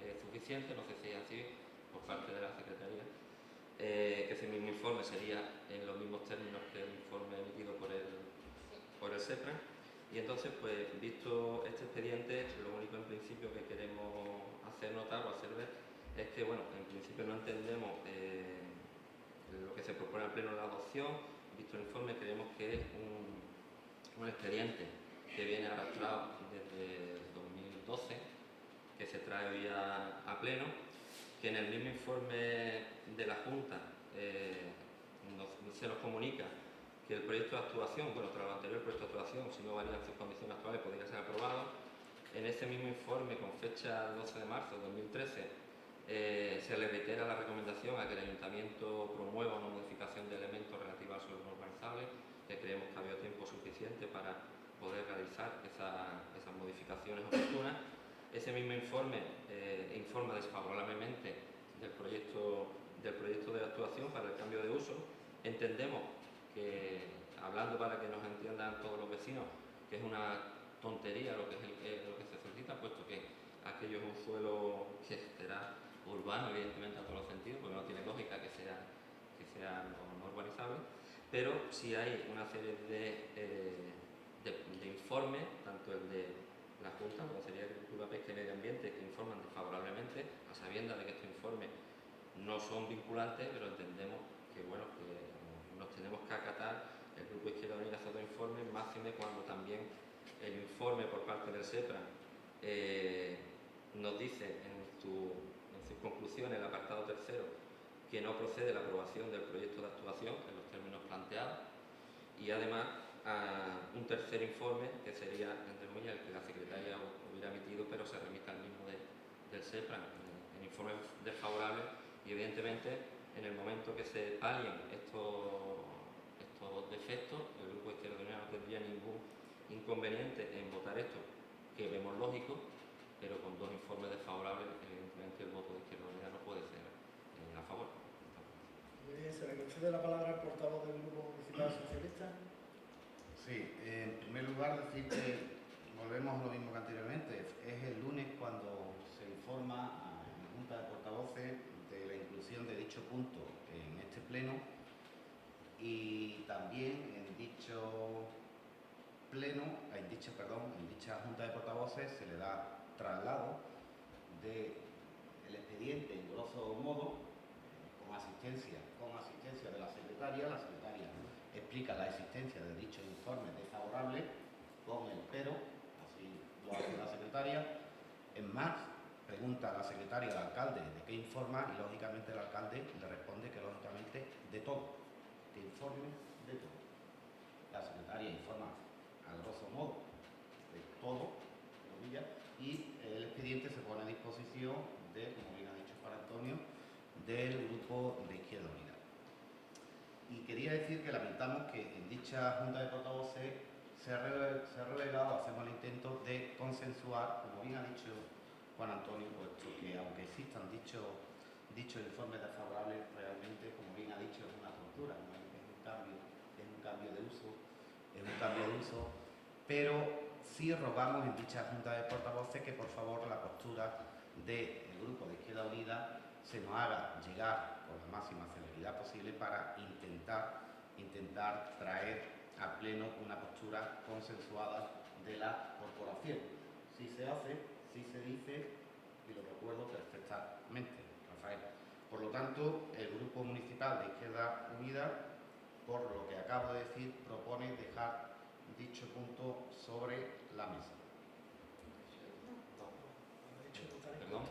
es suficiente, no sé si es así por parte de la Secretaría, que ese mismo informe sería en los mismos términos que el informe emitido por el SEPRA. Y entonces, pues visto este expediente, lo único en principio que queremos hacer notar o hacer ver es que, bueno, en principio no entendemos lo que se propone al Pleno de la adopción. Visto el informe, creemos que es un expediente que viene arrastrado desde 2012, que se trae hoy a Pleno, que en el mismo informe de la Junta se nos comunica que el proyecto de actuación, bueno, tras lo anterior proyecto de actuación, si no varían sus condiciones actuales, podría ser aprobado. En ese mismo informe, con fecha 12 de marzo de 2013, se le reitera la recomendación a que el Ayuntamiento promueva una modificación de elementos relativos al suelo no urbanizable, que creemos que ha habido tiempo suficiente para poder realizar esas modificaciones oportunas. Ese mismo informe informa desfavorablemente del proyecto de actuación para el cambio de uso. Entendemos que, hablando para que nos entiendan todos los vecinos, que es una tontería lo que se solicita, puesto que aquello es un suelo que será urbano, evidentemente, a todos los sentidos, porque no tiene lógica que sea no urbanizable, pero sí hay una serie de informes, tanto el de la Junta, como sería Agricultura, Pesca y Medio Ambiente, que informan desfavorablemente, a sabiendas de que estos informes no son vinculantes, pero entendemos que, bueno, que nos tenemos que acatar el Grupo Izquierda Unida a esos dos informes, máxime cuando también el informe por parte del SEPRA nos dice en sus conclusiones, el apartado tercero, que no procede la aprobación del proyecto de actuación en los términos planteados, y además un tercer informe que sería, entre comillas, el que la Secretaría hubiera emitido, pero se remite al mismo del SEPRAN, en informes desfavorables, y evidentemente en el momento que se palien estos defectos, el Grupo Izquierda Unida no tendría ningún inconveniente en votar esto, que vemos lógico, pero con dos informes desfavorables, evidentemente el voto de Izquierda Unida no puede ser a favor. Muy bien, se le concede la palabra al portavoz del Grupo Municipal Socialista. Sí, en primer lugar decir que volvemos a lo mismo que anteriormente. Es el lunes cuando se informa a la Junta de Portavoces de la inclusión de dicho punto en este pleno, y también en dicho pleno, en dicha Junta de Portavoces se le da traslado del expediente en grosso modo, con asistencia de la secretaria. La secretaria explica la existencia de dicho informe desfavorable con el pero, así lo hace la secretaria. Es más, pregunta a la secretaria al alcalde de qué informa, y lógicamente el alcalde le responde que lógicamente de todo, que informe de todo. La secretaria informa a grosso modo de todo, y el expediente se pone a disposición de, como bien ha dicho Juan Antonio, del Grupo de Izquierda Unida. Y quería decir que lamentamos que en dicha Junta de Portavoces se ha relegado, hacemos el intento de consensuar, como bien ha dicho Juan Antonio, puesto que aunque existan dichos informes desfavorables, realmente, como bien ha dicho, es una tortura, ¿no? Es un cambio de uso, pero sí rogamos en dicha Junta de Portavoces que por favor la postura del Grupo de Izquierda Unida se nos haga llegar con la máxima celeridad posible para intentar traer a pleno una postura consensuada de la corporación. Si se hace, si se dice, y lo recuerdo perfectamente, Rafael. Por lo tanto, el Grupo Municipal de Izquierda Unida, por lo que acabo de decir, propone dejar dicho punto sobre la mesa. Perdón.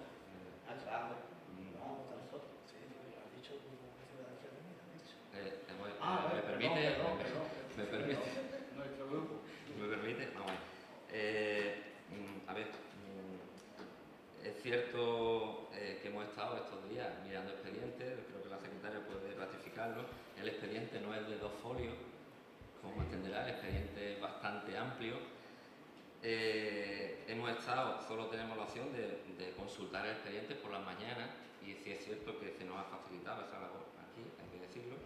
¿Me permite? Nuestro grupo. ¿Me permite? Vamos a ver. Es cierto que hemos estado estos días mirando expedientes, creo que la secretaria puede ratificarlo. El expediente no es de 2 folios, como entenderá, el expediente es bastante amplio. Solo tenemos la opción de consultar el expediente por las mañanas, y sí es cierto que se nos ha facilitado esa labor aquí, hay que decirlo.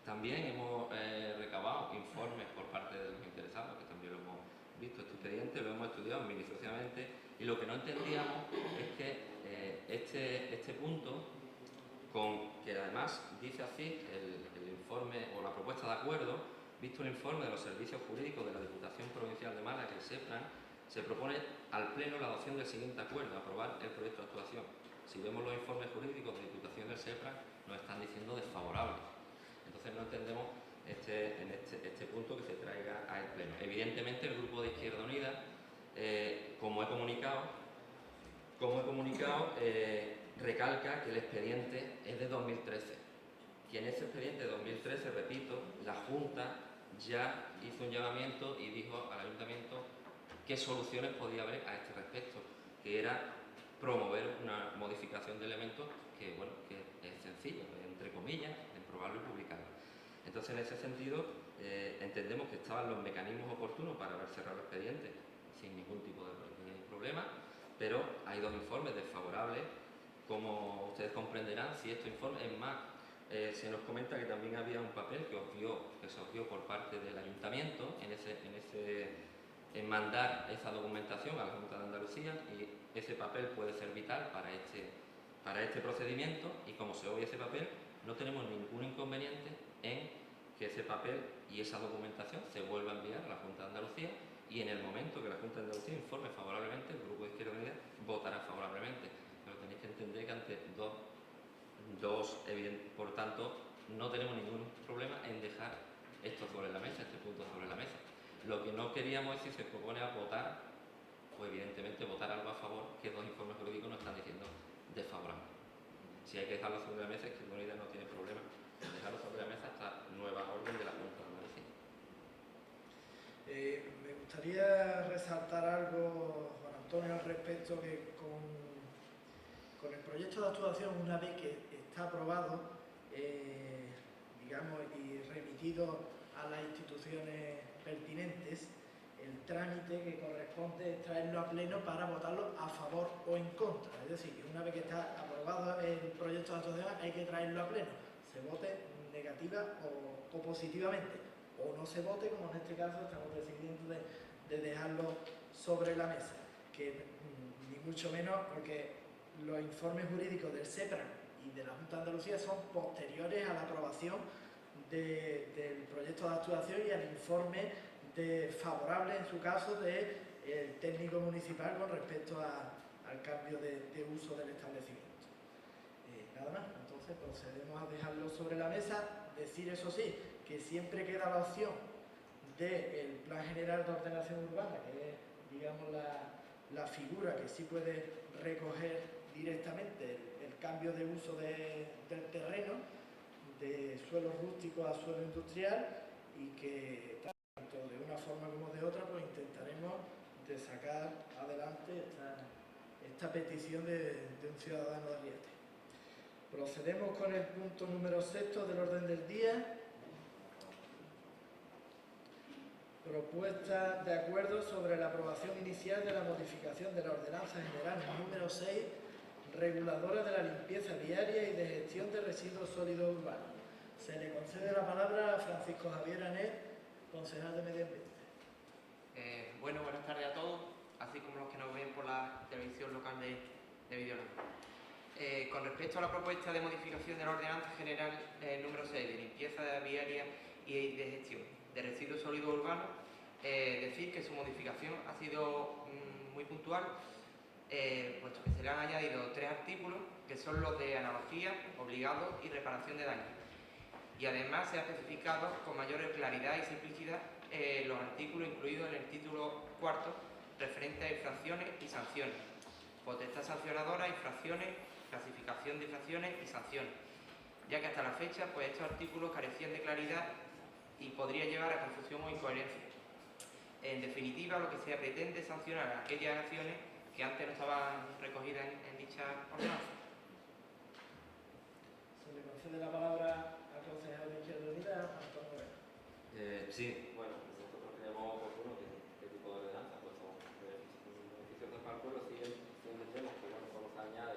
También hemos recabado informes por parte de los interesados, que también lo hemos visto, este expediente, lo hemos estudiado minuciosamente, y lo que no entendíamos es que este punto, que además dice así el informe o la propuesta de acuerdo, visto el informe de los servicios jurídicos de la Diputación Provincial de Málaga, el SEPRAN, se propone al Pleno la adopción del siguiente acuerdo: aprobar el proyecto de actuación. Si vemos los informes jurídicos de Diputación del SEPRAN, nos están diciendo desfavorables. Entonces no entendemos este punto que se traiga al Pleno. Evidentemente el Grupo de Izquierda Unida, como he comunicado, recalca que el expediente es de 2013. Y en ese expediente de 2013, repito, la Junta ya hizo un llamamiento y dijo al Ayuntamiento qué soluciones podía haber a este respecto, que era promover una modificación de elementos que es sencillo, entre comillas, en probarlo y publicarlo. Entonces, en ese sentido, entendemos que estaban los mecanismos oportunos para haber cerrado el expediente sin ningún tipo de problema, pero hay 2 informes desfavorables. Como ustedes comprenderán, si estos informes, es más, se nos comenta que también había un papel que se os dio por parte del Ayuntamiento en mandar esa documentación a la Junta de Andalucía, y ese papel puede ser vital para este procedimiento, y como se obvia ese papel, no tenemos ningún inconveniente en que ese papel y esa documentación se vuelva a enviar a la Junta de Andalucía, y en el momento que la Junta de Andalucía informe favorablemente, el Grupo de Izquierda Unida votará favorablemente. Pero tenéis que entender que ante por tanto, no tenemos ningún problema en dejar esto sobre la mesa, este punto sobre la mesa. Lo que no queríamos es, si se propone a votar pues evidentemente votar algo a favor que dos informes jurídicos nos están diciendo desfavorable. Si hay que dejarlo sobre la mesa, es que Izquierda Unida no tiene problema en dejarlo sobre la mesa hasta nueva orden de la Junta de Andalucía. Me gustaría resaltar algo, Juan Antonio, al respecto, que con el proyecto de actuación, una vez que está aprobado, digamos, y remitido a las instituciones pertinentes, el trámite que corresponde es traerlo a pleno para votarlo a favor o en contra. Es decir, que una vez que está aprobado el proyecto de actuación hay que traerlo a pleno, se vote negativa o positivamente, o no se vote, como en este caso estamos decidiendo de dejarlo sobre la mesa, que ni mucho menos, porque los informes jurídicos del SEPRA y de la Junta de Andalucía son posteriores a la aprobación del proyecto de actuación y al informe favorable, en su caso, del técnico municipal con respecto al cambio de uso del establecimiento. Nada más, entonces procedemos a dejarlo sobre la mesa, decir eso sí, que siempre queda la opción del Plan General de Ordenación Urbana, que es, digamos, la figura que sí puede recoger directamente el cambio de uso del terreno, de suelo rústico a suelo industrial, y que tanto de una forma como de otra pues intentaremos de sacar adelante esta petición de un ciudadano de Arriete. Procedemos con el punto número 6 del orden del día. Propuesta de acuerdo sobre la aprobación inicial de la modificación de la Ordenanza General número 6, reguladora de la limpieza viaria y de gestión de residuos sólidos urbanos. Se le concede la palabra a Francisco Javier Anet, concejal de Medio Ambiente. Bueno, buenas tardes a todos, así como los que nos ven por la televisión local de Videolanda. Con respecto a la propuesta de modificación de la Ordenanza General número 6 de limpieza viaria y de gestión de residuos sólidos urbanos, decir que su modificación ha sido muy puntual, puesto que se le han añadido 3 artículos que son los de analogía, obligado y reparación de daños. Y además se ha especificado con mayor claridad y simplicidad los artículos incluidos en el título cuarto referente a infracciones y sanciones, potestad sancionadora, infracciones, clasificación de infracciones y sanciones, ya que hasta la fecha pues estos artículos carecían de claridad y podría llevar a confusión o incoherencia. En definitiva, lo que se pretende es sancionar aquellas acciones que antes no estaban recogidas en dicha ordenanza. Se le concede la palabra al concejal de Izquierda Unida, Antonio Vera. Sí, bueno, nosotros creemos oportuno que este tipo de ordenanzas pues son beneficiosas para el pueblo, si entendemos que bueno, cuando se añade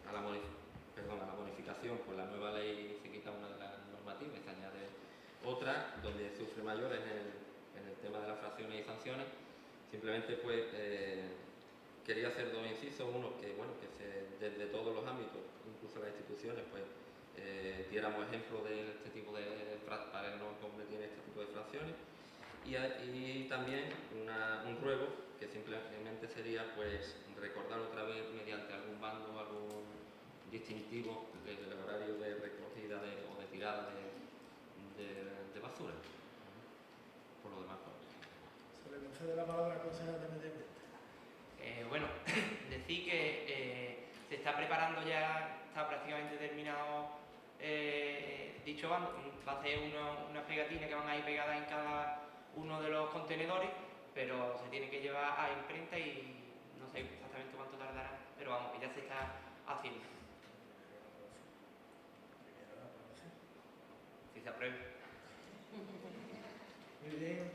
a la bonificación, pues la nueva ley se quita una de las normativas y se añade otra donde sufre mayores en el tema de las fracciones y sanciones. Simplemente pues quería hacer 2 incisos, uno que bueno, que desde todos los ámbitos, incluso las instituciones, pues diéramos ejemplo de este tipo de para que no cometiera este tipo de fracciones, y también un ruego que simplemente sería pues recordar otra vez mediante algún bando, algún distintivo del horario de recogida o de tirada de basura. Por lo demás, pues. Se le concede la palabra al concejal de Medio Ambiente. Bueno, decir que se está preparando ya, está prácticamente terminado dicho bando, va a ser unas pegatinas que van a ir pegadas en cada uno de los contenedores, pero se tiene que llevar a imprenta y no sé exactamente cuánto tardará, pero vamos, que ya se está haciendo. Si se aprueba. Muy bien.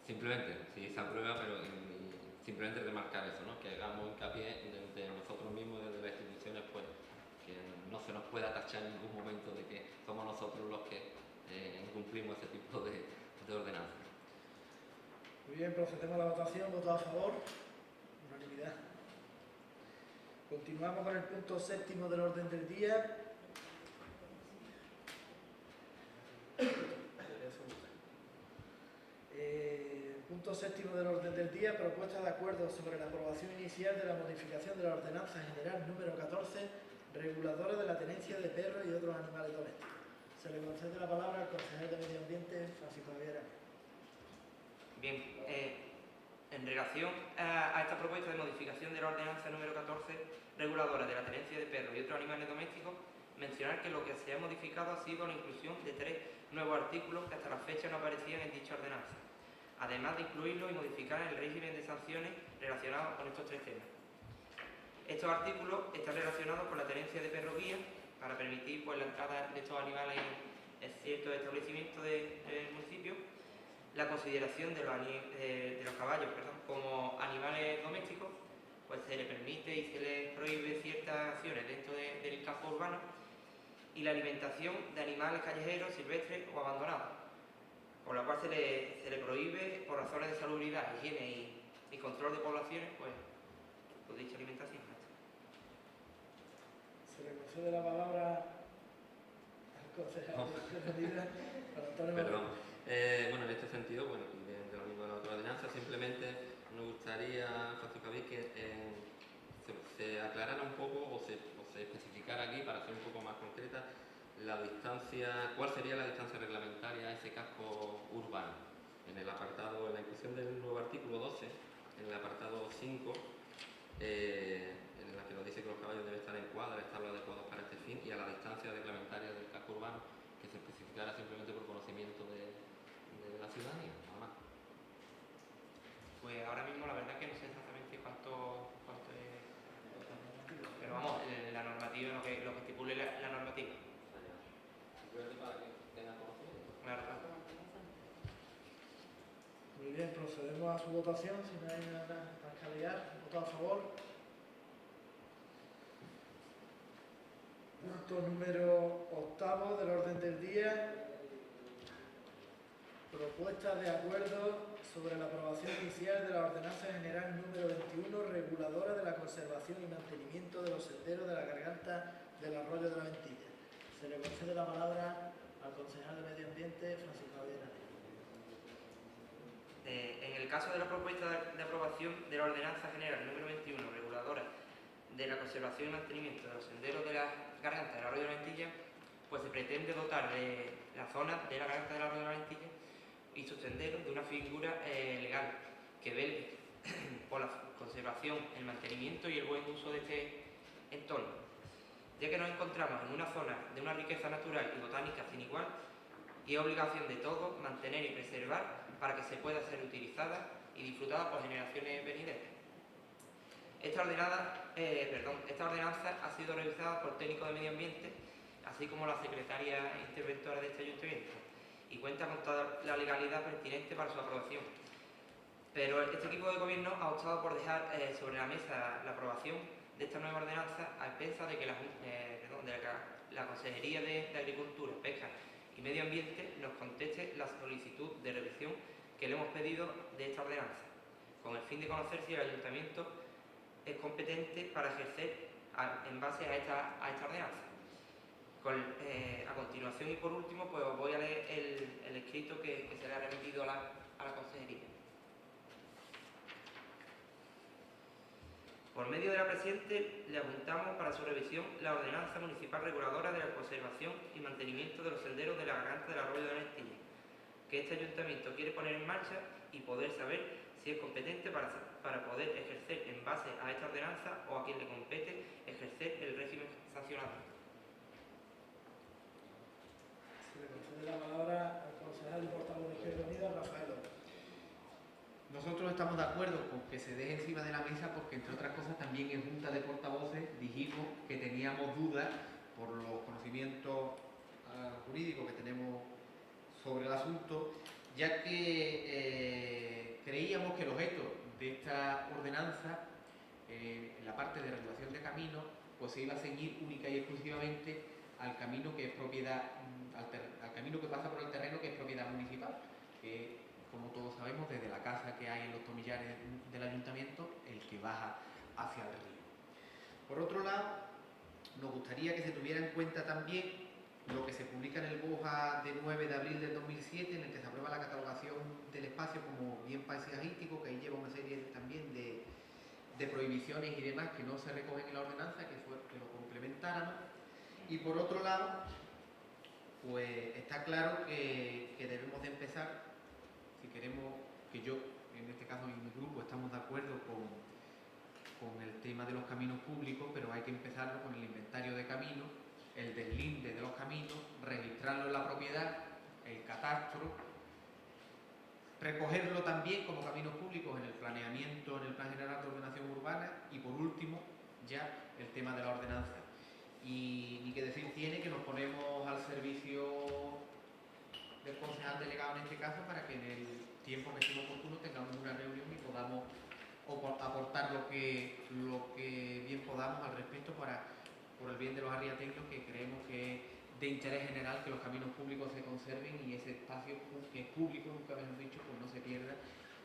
Simplemente, si se aprueba, pero simplemente remarcar eso, ¿no? Que hagamos hincapié desde nosotros mismos, desde las instituciones, pues, que no se nos pueda tachar en ningún momento de que somos nosotros los que incumplimos ese tipo de ordenanzas. Muy bien, procedemos a la votación. ¿Voto a favor? Unanimidad. Continuamos con el punto 7 del orden del día. Punto 7 del orden del día, propuesta de acuerdo sobre la aprobación inicial de la modificación de la Ordenanza General número 14, reguladora de la tenencia de perros y otros animales domésticos. Se le concede la palabra al concejal de Medio Ambiente, Francisco Javier Anet. Bien, En relación a esta propuesta de modificación de la ordenanza número 14, reguladora de la tenencia de perros y otros animales domésticos, mencionar que lo que se ha modificado ha sido la inclusión de 3 nuevos artículos que hasta la fecha no aparecían en dicha ordenanza, además de incluirlos y modificar el régimen de sanciones relacionados con estos 3 temas. Estos artículos están relacionados con la tenencia de perros guía para permitir pues, la entrada de estos animales en ciertos establecimientos del municipio, la consideración de los caballos como animales domésticos, pues se les permite y se les prohíbe ciertas acciones dentro del campo urbano, y la alimentación de animales callejeros, silvestres o abandonados, con la cual se le prohíbe por razones de salubridad, higiene y control de poblaciones, pues dicha alimentación. Se le concede la palabra al concejal de medida, Antonio. Perdón. Bueno, en este sentido, bueno, de lo mismo de la otra ordenanza, simplemente nos gustaría, Francisco David, que se aclarara un poco o se especificara aquí, para ser un poco más concreta, la distancia, cuál sería la distancia reglamentaria a ese casco urbano. En el apartado, en la inclusión del nuevo artículo 12, en el apartado 5, en la que nos dice que los caballos deben estar en cuadra, establos adecuados para este fin, y a la distancia reglamentaria del casco urbano, que se especificara simplemente por conocimiento de la ciudadanía, nada más. Pues ahora mismo la verdad que no sé exactamente cuánto es, pero vamos, la normativa, lo que estipule la normativa. Para que tengan conocimiento. Claro. Muy bien, procedemos a su votación, si no hay nada más que alegar. ¿Voto a favor? Punto número 8 del orden del día. Propuesta de acuerdo sobre la aprobación inicial de la Ordenanza General número 21, reguladora de la conservación y mantenimiento de los senderos de la garganta del arroyo de la Ventilla. Se le concede la palabra al concejal de Medio Ambiente, Francisco Javier Nadal. En el caso de la propuesta de aprobación de la Ordenanza General número 21, reguladora de la conservación y mantenimiento de los senderos de la garganta del arroyo de la Ventilla, pues se pretende dotar de la zona de la garganta del arroyo de la Ventilla y sus senderos de una figura legal que vele por la conservación, el mantenimiento y el buen uso de este entorno, ya que nos encontramos en una zona de una riqueza natural y botánica sin igual, y es obligación de todos mantener y preservar para que se pueda ser utilizada y disfrutada por generaciones venideras. Esta ordenanza ha sido revisada por técnicos de medio ambiente, así como la secretaria interventora de este ayuntamiento, y cuenta con toda la legalidad pertinente para su aprobación. Pero este equipo de gobierno ha optado por dejar sobre la mesa la aprobación de esta nueva ordenanza a expensas de que la Consejería de Agricultura, Pesca y Medio Ambiente nos conteste la solicitud de revisión que le hemos pedido de esta ordenanza, con el fin de conocer si el ayuntamiento es competente para ejercer en base a esta ordenanza. A continuación y por último, pues os voy a leer el escrito que se le ha remitido a la Consejería. Por medio de la presente, le apuntamos para su revisión la Ordenanza Municipal Reguladora de la Conservación y Mantenimiento de los Senderos de la Garganta del Arroyo de la Ventilla, que este ayuntamiento quiere poner en marcha y poder saber si es competente para poder ejercer en base a esta ordenanza o a quien le compete ejercer el régimen sancionador. Se le concede la palabra al concejal y portavoz de Izquierda Unida, Rafael López. Nosotros estamos de acuerdo con que se deje encima de la mesa porque, entre otras cosas, también en Junta de Portavoces dijimos que teníamos dudas por los conocimientos jurídicos que tenemos sobre el asunto, ya que creíamos que el objeto de esta ordenanza, en la parte de regulación de caminos, pues se iba a ceñir única y exclusivamente al camino que es propiedad, al camino que pasa por el terreno que es propiedad municipal, que, como todos sabemos, desde la casa que hay en los tomillares del ayuntamiento, el que baja hacia el río. Por otro lado, nos gustaría que se tuviera en cuenta también lo que se publica en el BOJA de 9 de abril del 2007, en el que se aprueba la catalogación del espacio como bien paisajístico, que ahí lleva una serie también de prohibiciones y demás que no se recogen en la ordenanza, que lo complementáramos. Y por otro lado, pues está claro que debemos de empezar, si queremos, que yo en este caso en mi grupo, estamos de acuerdo con el tema de los caminos públicos, pero hay que empezarlo con el inventario de caminos, el deslinde de los caminos, registrarlo en la propiedad, el catastro, recogerlo también como caminos públicos en el planeamiento, en el Plan General de Ordenación Urbana y por último ya el tema de la ordenanza. Y ni que decir tiene que nos ponemos al servicio del concejal delegado en este caso para que en el tiempo que sea oportuno tengamos una reunión y podamos aportar lo que bien podamos al respecto por el bien de los arriateños, que creemos que es de interés general que los caminos públicos se conserven y ese espacio que es público, nunca mejor dicho, pues no se pierda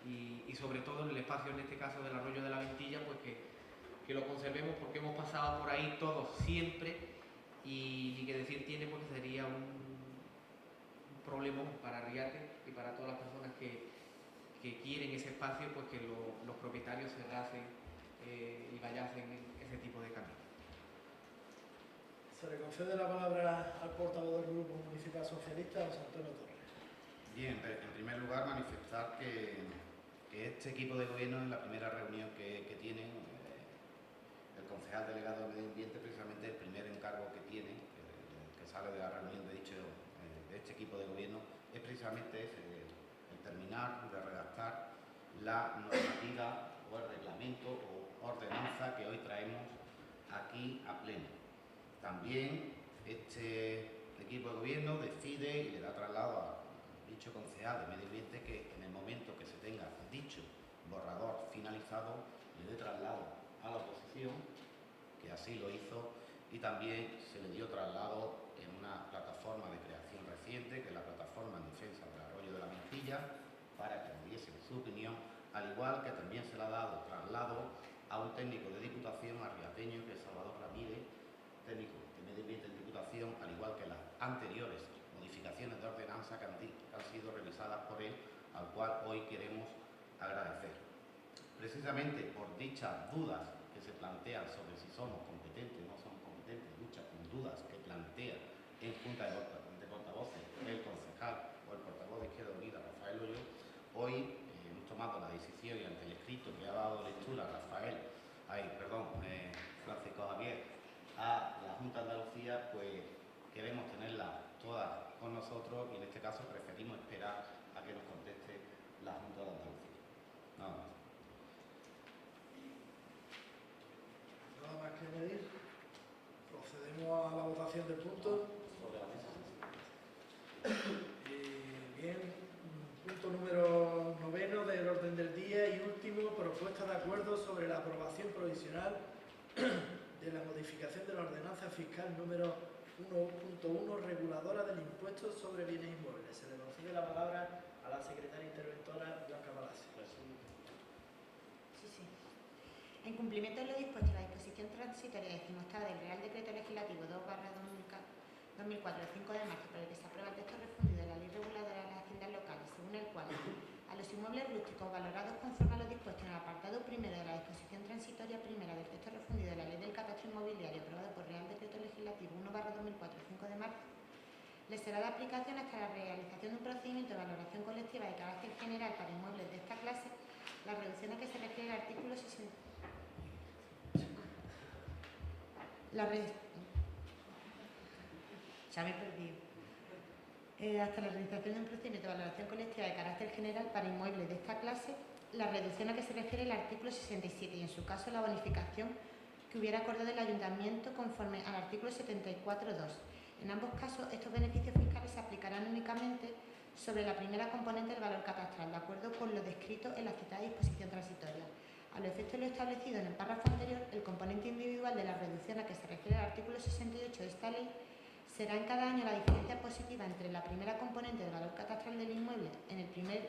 y sobre todo en el espacio, en este caso del arroyo de la Ventilla, pues que lo conservemos, porque hemos pasado por ahí todos siempre y ni que decir tiene, porque sería un problemón para Arriate y para todas las personas que quieren ese espacio, pues que los propietarios cerrasen y vayasen en ese tipo de caminos. Se le concede la palabra al portavoz del Grupo Municipal Socialista, José Antonio Torres. Bien, en primer lugar manifestar que este equipo de gobierno en la primera reunión que tienen, el concejal delegado de Medio Ambiente, precisamente el primer encargo que tiene, que sale de la reunión de este equipo de gobierno, es precisamente el terminar de redactar la normativa o el reglamento o ordenanza que hoy traemos aquí a pleno. También este equipo de gobierno decide y le da traslado a dicho concejal de Medio Ambiente que en el momento que se tenga dicho borrador finalizado le dé traslado a la oposición, que así lo hizo, y también se le dio traslado en una plataforma de creación reciente, que es la plataforma en defensa del arroyo de la Ventilla, para que nos diesen su opinión, al igual que también se le ha dado traslado a un técnico de Diputación arriateño, que es Salvador Ramírez, técnico de Medio Ambiente en Diputación, al igual que las anteriores modificaciones de ordenanza que han sido revisadas por él, al cual hoy queremos agradecer. Precisamente por dichas dudas que se plantean sobre si somos competentes o no somos competentes, muchas dudas que plantea en Junta de Portavoces el concejal o el portavoz de Izquierda Unida, Rafael Hoyo, hoy hemos tomado la decisión y ante el escrito que ha dado lectura Francisco Javier a la Junta de Andalucía, pues queremos tenerla todas con nosotros y en este caso preferimos esperar a que nos conteste la Junta de Andalucía. Nada más. Nada más que añadir. Procedemos a la votación del punto. Bien, punto número 9 del orden del día y último, propuesta de acuerdo sobre la aprobación provisional de la modificación de la ordenanza fiscal número 1.1 reguladora del impuesto sobre bienes inmuebles. Se le concede la palabra a la secretaria interventora Blanca Palacio. Sí. En cumplimiento de lo dispuesto en la disposición transitoria decimoctava del Real Decreto Legislativo 2/2004 del 5 de marzo, por el que se aprueba el texto refundido de la Ley Reguladora de las Haciendas Locales, según el cual a los inmuebles rústicos valorados conforme a lo dispuesto en el apartado primero de la disposición transitoria primera del texto refundido de la Ley del Catastro Inmobiliario aprobado por Real Decreto Legislativo 1/2004 del 5 de marzo, les será de aplicación hasta la realización de un procedimiento de valoración colectiva de carácter general para inmuebles de esta clase, la reducción a que se refiere el artículo 60. Ya me he perdido. Hasta la realización de un procedimiento de valoración colectiva de carácter general para inmuebles de esta clase, la reducción a que se refiere el artículo 67 y, en su caso, la bonificación que hubiera acordado el Ayuntamiento conforme al artículo 74.2. En ambos casos, estos beneficios fiscales se aplicarán únicamente sobre la primera componente del valor catastral, de acuerdo con lo descrito en la citada disposición transitoria. A los efectos de lo establecido en el párrafo anterior, el componente individual de la reducción a que se refiere el artículo 68 de esta ley será en cada año la diferencia positiva entre la primera componente del valor catastral del inmueble en el primer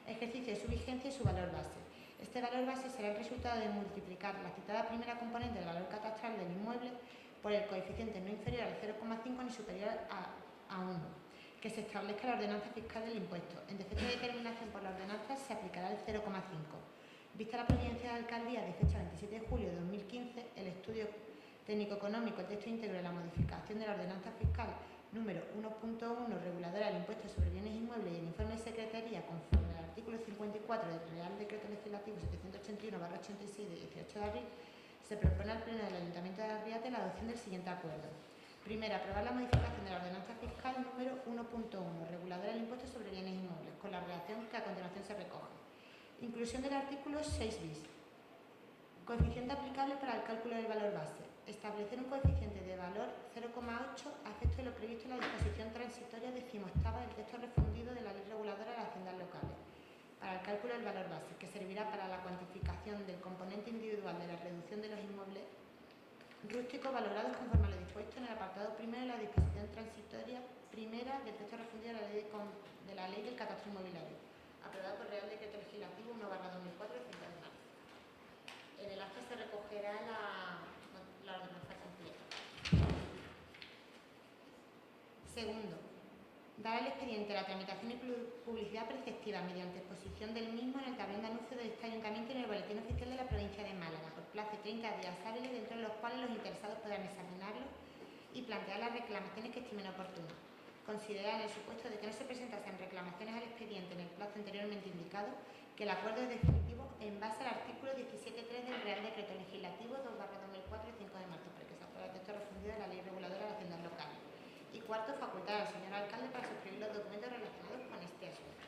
ejercicio de su vigencia y su valor base. Este valor base será el resultado de multiplicar la citada primera componente del valor catastral del inmueble por el coeficiente no inferior al 0,5 ni superior a 1, que se establezca en la ordenanza fiscal del impuesto. En defecto de determinación por la ordenanza se aplicará el 0,5. Vista la providencia de la Alcaldía de fecha 27 de julio de 2015, el estudio técnico-económico, el texto íntegro de la modificación de la ordenanza fiscal número 1.1 reguladora del impuesto sobre bienes inmuebles y el informe de secretaría conforme al artículo 54 del Real 21/86 de 18 de abril, se propone al Pleno del Ayuntamiento de Arriate la adopción del siguiente acuerdo. Primero, aprobar la modificación de la ordenanza fiscal número 1.1, reguladora del impuesto sobre bienes inmuebles, con la redacción que a continuación se recoge. Inclusión del artículo 6 bis. Coeficiente aplicable para el cálculo del valor base. Establecer un coeficiente de valor 0,8 a efecto de lo previsto en la disposición transitoria 18ª del texto refundido de la Ley Reguladora de las Haciendas Locales para el cálculo del valor base, que servirá para la cuantificación del componente individual de la reducción de los inmuebles rústicos valorados conforme a lo dispuesto en el apartado primero de la disposición transitoria primera del texto refundido de la Ley del Catastro Inmobiliario, aprobado por Real Decreto Legislativo 1/2004 de 5 de marzo. En el acta se recogerá la ordenanza completa. Segundo, dar al expediente la tramitación y publicidad preceptiva mediante exposición del mismo en el tablón de anuncios de este ayuntamiento y en el boletín oficial de la provincia de Málaga, por plazo de 30 días hábiles, dentro de los cuales los interesados podrán examinarlo y plantear las reclamaciones que estimen oportunas. Considerar, en el supuesto de que no se presentasen reclamaciones al expediente en el plazo anteriormente indicado, que el acuerdo es definitivo en base al artículo 17.3 del Real Decreto Legislativo 2/2004 de 5 de marzo, para que se apruebe el texto refundido de la Ley Reguladora de las Haciendas Locales. Y cuarto, facultar al señor alcalde para suscribir los documentos relacionados con este asunto.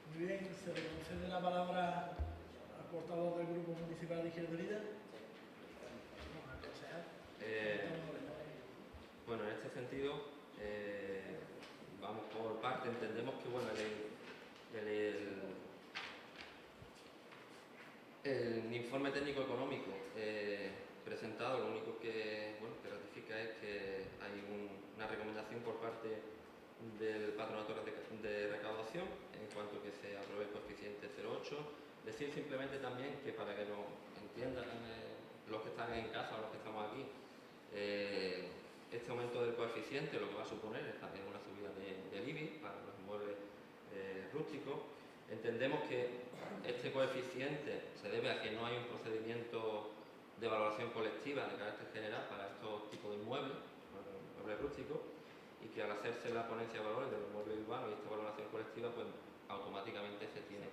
Muy bien, se le concede la palabra al portavoz del Grupo Municipal de Izquierda Unida. Bueno, en este sentido, vamos por parte. Entendemos que bueno, el informe técnico económico presentado, lo único que ratifica es que hay una recomendación por parte del Patronato de Recaudación en cuanto a que se apruebe el coeficiente 0,8. Decir simplemente también que, para que lo entiendan los que están en casa o los que estamos aquí, este aumento del coeficiente lo que va a suponer es también una subida del IBI para los inmuebles rústicos. Entendemos que este coeficiente se debe a que no hay un procedimiento de valoración colectiva de carácter general para estos tipos de inmuebles rústicos, y que al hacerse la ponencia de valores de los inmuebles urbanos y esta valoración colectiva, pues automáticamente se tiene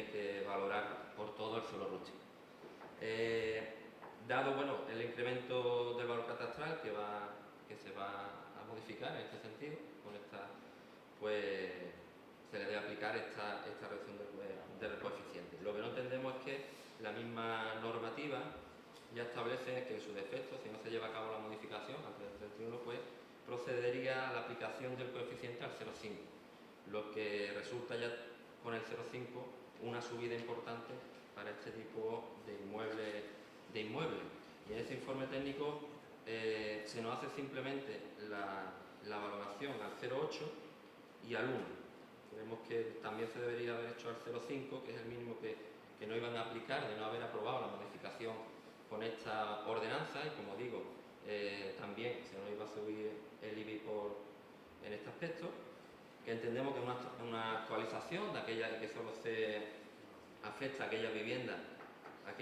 que valorar por todo el suelo rústico. Dado el incremento del valor catastral que se va a modificar en este sentido, pues se le debe aplicar esta reducción del coeficiente. Lo que no entendemos es que la misma normativa ya establece que en su defecto, si no se lleva a cabo la modificación antes del 31, pues procedería a la aplicación del coeficiente al 0,5, lo que resulta ya con el 0,5 una subida importante para este tipo de inmuebles. Y en ese informe técnico se nos hace simplemente la valoración al 0,8 y al 1. Creemos que también se debería haber hecho al 0,5, que es el mínimo que no iban a aplicar de no haber aprobado la modificación con esta ordenanza, y como digo, también se nos iba a subir el IBI en este aspecto, que entendemos que es una actualización de aquella que solo se afecta a aquellas viviendas pues,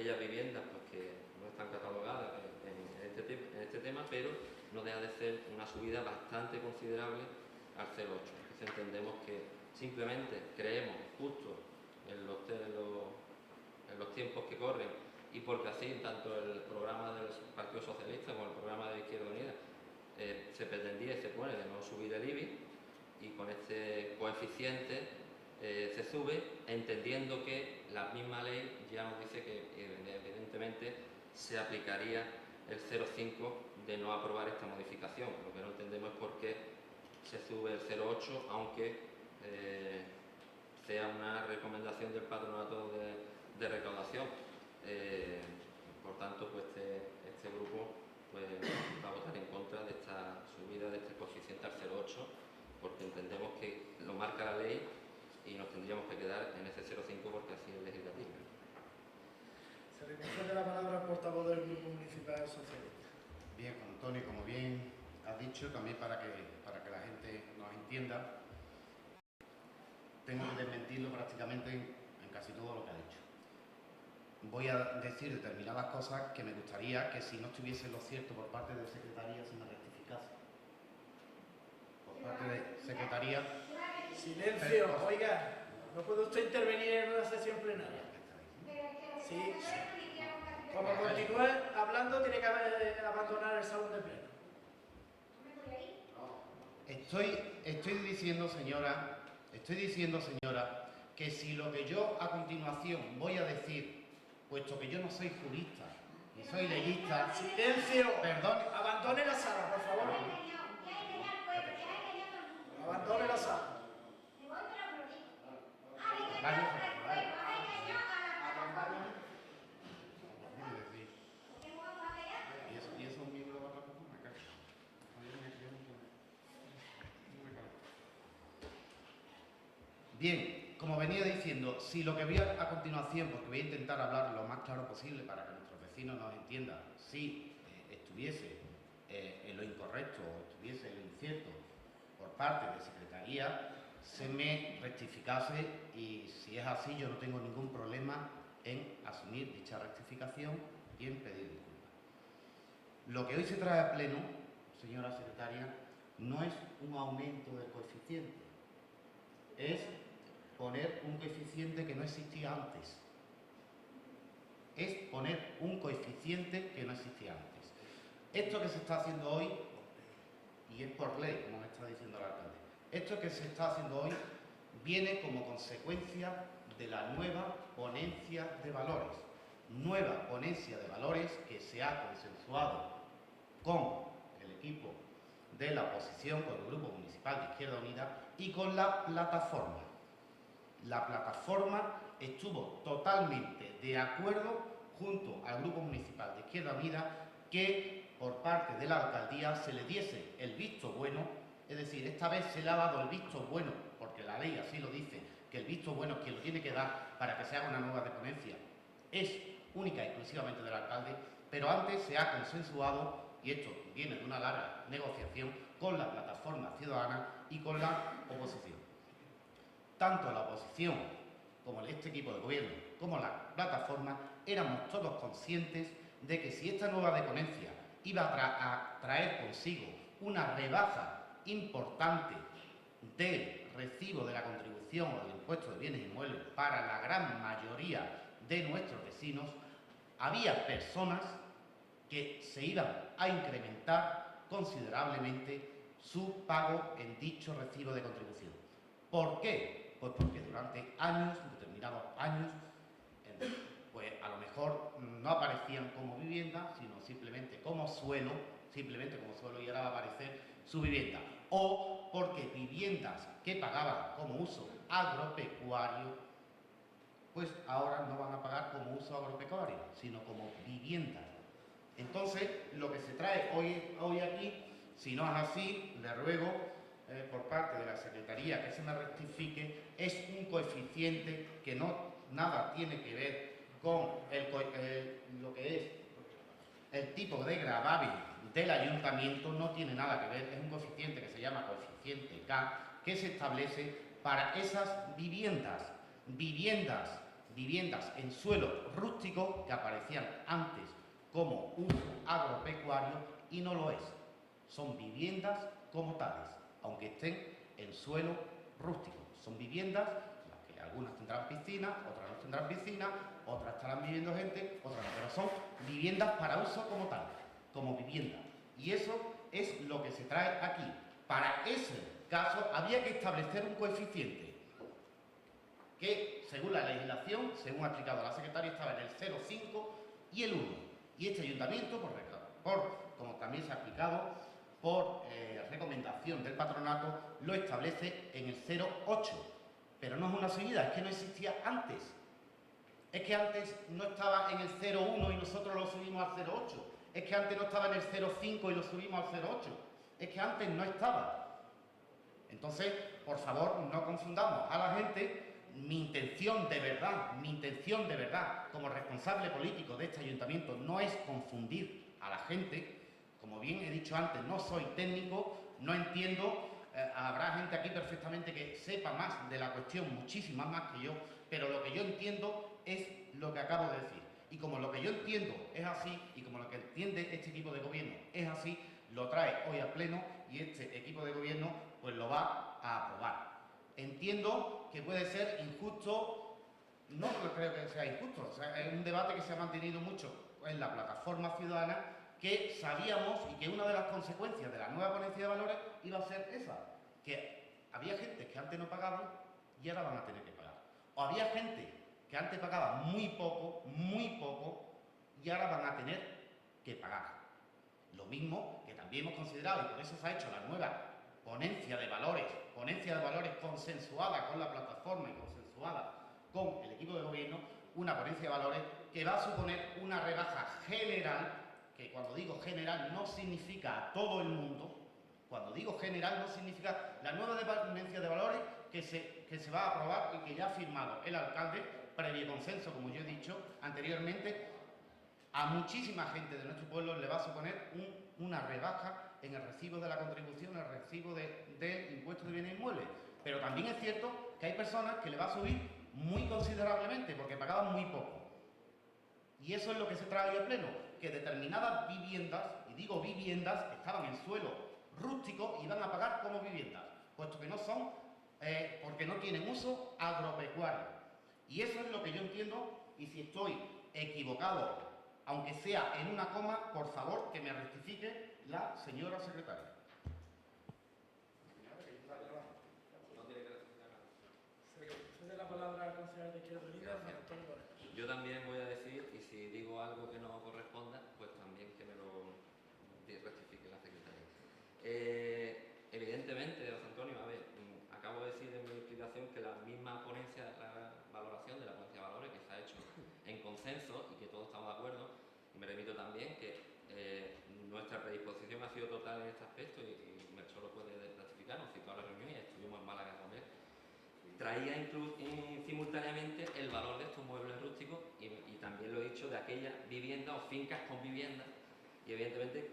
que no están catalogadas en este tema, pero no deja de ser una subida bastante considerable al 0,8. Entonces entendemos que simplemente creemos justo en los tiempos que corren, y porque así tanto el programa del Partido Socialista como el programa de Izquierda Unida se pretendía y se pone de no subir el IBI, y con este coeficiente se sube, entendiendo que la misma ley ya nos dice que evidentemente se aplicaría el 0,5 de no aprobar esta modificación. Lo que no entendemos es por qué se sube el 0,8, aunque sea una recomendación del Patronato de Recaudación. Por tanto, pues este grupo va a votar en contra de esta subida de este coeficiente al 0,8, porque entendemos que lo marca la ley y nos tendríamos que quedar en ese 0,5 porque así es legislativo. Se le concede la palabra al portavoz del Grupo Municipal Socialista. Bien, Juan Antonio, como bien has dicho, también para que la gente nos entienda, tengo que desmentirlo prácticamente en casi todo lo que ha dicho. Voy a decir determinadas cosas que me gustaría que, si no estuviese lo cierto por parte de Secretaría, se me rectificase. Por parte de Secretaría... Silencio, oiga. No puede usted intervenir en una sesión plenaria. Sí. Como continúe hablando, tiene que abandonar el salón de pleno. Estoy diciendo, señora, que si lo que yo a continuación voy a decir, puesto que yo no soy jurista ni soy legista... ¡Silencio! Perdón. Abandone la sala, por favor. Abandone la sala. ¿Y eso es un miembro de la plataforma? Bien, como venía diciendo, si lo que voy a continuación, porque voy a intentar hablar lo más claro posible para que nuestros vecinos nos entiendan, si estuviese en lo incorrecto o estuviese en lo incierto por parte de Secretaría, se me rectificase, y si es así yo no tengo ningún problema en asumir dicha rectificación y en pedir disculpas. Lo que hoy se trae a pleno, señora secretaria, no es un aumento del coeficiente, es poner un coeficiente que no existía antes. Es poner un coeficiente que no existía antes. Esto que se está haciendo hoy, y es por ley, como me está diciendo el alcalde, esto que se está haciendo hoy viene como consecuencia de la nueva ponencia de valores. Nueva ponencia de valores que se ha consensuado con el equipo de la oposición, con el Grupo Municipal de Izquierda Unida y con la plataforma. La plataforma estuvo totalmente de acuerdo junto al Grupo Municipal de Izquierda Unida que por parte de la alcaldía se le diese el visto bueno, es decir, esta vez se le ha dado el visto bueno, porque la ley así lo dice, que el visto bueno es quien lo tiene que dar para que se haga una nueva ponencia, es única y exclusivamente del alcalde, pero antes se ha consensuado, y esto viene de una larga negociación, con la plataforma ciudadana y con la oposición. Tanto la oposición como este equipo de gobierno, como la plataforma, éramos todos conscientes de que si esta nueva ponencia iba a traer consigo una rebaja importante del recibo de la contribución o del impuesto de bienes inmuebles para la gran mayoría de nuestros vecinos, había personas que se iban a incrementar considerablemente su pago en dicho recibo de contribución. ¿Por qué? Pues porque durante años, determinados años, pues a lo mejor no aparecían como vivienda, sino simplemente como suelo, y ahora va a aparecer su vivienda. O porque viviendas que pagaban como uso agropecuario, pues ahora no van a pagar como uso agropecuario, sino como vivienda. Entonces, lo que se trae hoy aquí, si no es así, le ruego por parte de la Secretaría que se me rectifique, es un coeficiente que nada tiene que ver con lo que es el tipo de gravamen del ayuntamiento, no tiene nada que ver, es un coeficiente que se llama coeficiente K, que se establece para esas viviendas en suelo rústico que aparecían antes como uso agropecuario y no lo es. Son viviendas como tales, aunque estén en suelo rústico. Son viviendas en las que algunas tendrán piscina, otras no tendrán piscina, otras estarán viviendo gente, otras no, pero son viviendas para uso como tal, como vivienda. Y eso es lo que se trae aquí. Para ese caso había que establecer un coeficiente que, según la legislación, según ha explicado la secretaria, estaba en el 0,5 y el 1. Y este ayuntamiento, como también se ha explicado, por recomendación del patronato, lo establece en el 0,8. Pero no es una subida, es que no existía antes. Es que antes no estaba en el 0,1 y nosotros lo subimos al 0,8. Es que antes no estaba en el 0,5 y lo subimos al 0,8. Es que antes no estaba. Entonces, por favor, no confundamos a la gente. Mi intención de verdad, como responsable político de este ayuntamiento, no es confundir a la gente. Como bien he dicho antes, no soy técnico, no entiendo, habrá gente aquí perfectamente que sepa más de la cuestión, muchísimas más que yo, pero lo que yo entiendo es lo que acabo de decir. Y como lo que yo entiendo es así, y como lo que entiende este equipo de gobierno es así, lo trae hoy a pleno y este equipo de gobierno pues lo va a aprobar. entiendo que puede ser injusto, no creo que sea injusto, o sea, es un debate que se ha mantenido mucho en la plataforma ciudadana, que sabíamos y que una de las consecuencias de la nueva ponencia de valores iba a ser esa, que había gente que antes no pagaban y ahora van a tener que pagar. O había gente que antes pagaba muy poco, y ahora van a tener que pagar. Lo mismo que también hemos considerado, y por eso se ha hecho la nueva ponencia de valores consensuada con la plataforma y consensuada con el equipo de gobierno, una ponencia de valores que va a suponer una rebaja general, que cuando digo general no significa a todo el mundo, cuando digo general no significa la nueva ponencia de valores que se va a aprobar y que ya ha firmado el alcalde, previo consenso, como yo he dicho anteriormente. A muchísima gente de nuestro pueblo le va a suponer una rebaja en el recibo de la contribución, en el recibo del impuesto de bienes inmuebles. Pero también es cierto que hay personas que le va a subir muy considerablemente porque pagaban muy poco. Y eso es lo que se trae hoy al pleno, que determinadas viviendas, y digo viviendas, estaban en suelo rústico y van a pagar como viviendas, puesto que no son, porque no tienen uso agropecuario. Y eso es lo que yo entiendo, y si estoy equivocado, aunque sea en una coma, por favor, que me rectifique la señora secretaria. Cede la palabra al concejal de Izquierda Unida, Antonio Borja. Yo también voy a decir, y si digo algo que no corresponda, pues también que me lo rectifique la secretaria. Evidentemente, José Antonio, a ver, acabo de decir en mi explicación que la misma ponencia, la valoración de la ponencia de valores que se ha hecho en consenso y que todos estamos de acuerdo, y me remito también que nuestra predisposición ha sido total en este aspecto, y Melchor lo puede ratificar, nos citó a la reunión y estuvimos en Málaga con él. Traía simultáneamente el valor de estos muebles rústicos y también lo he dicho de aquellas viviendas o fincas con viviendas, y evidentemente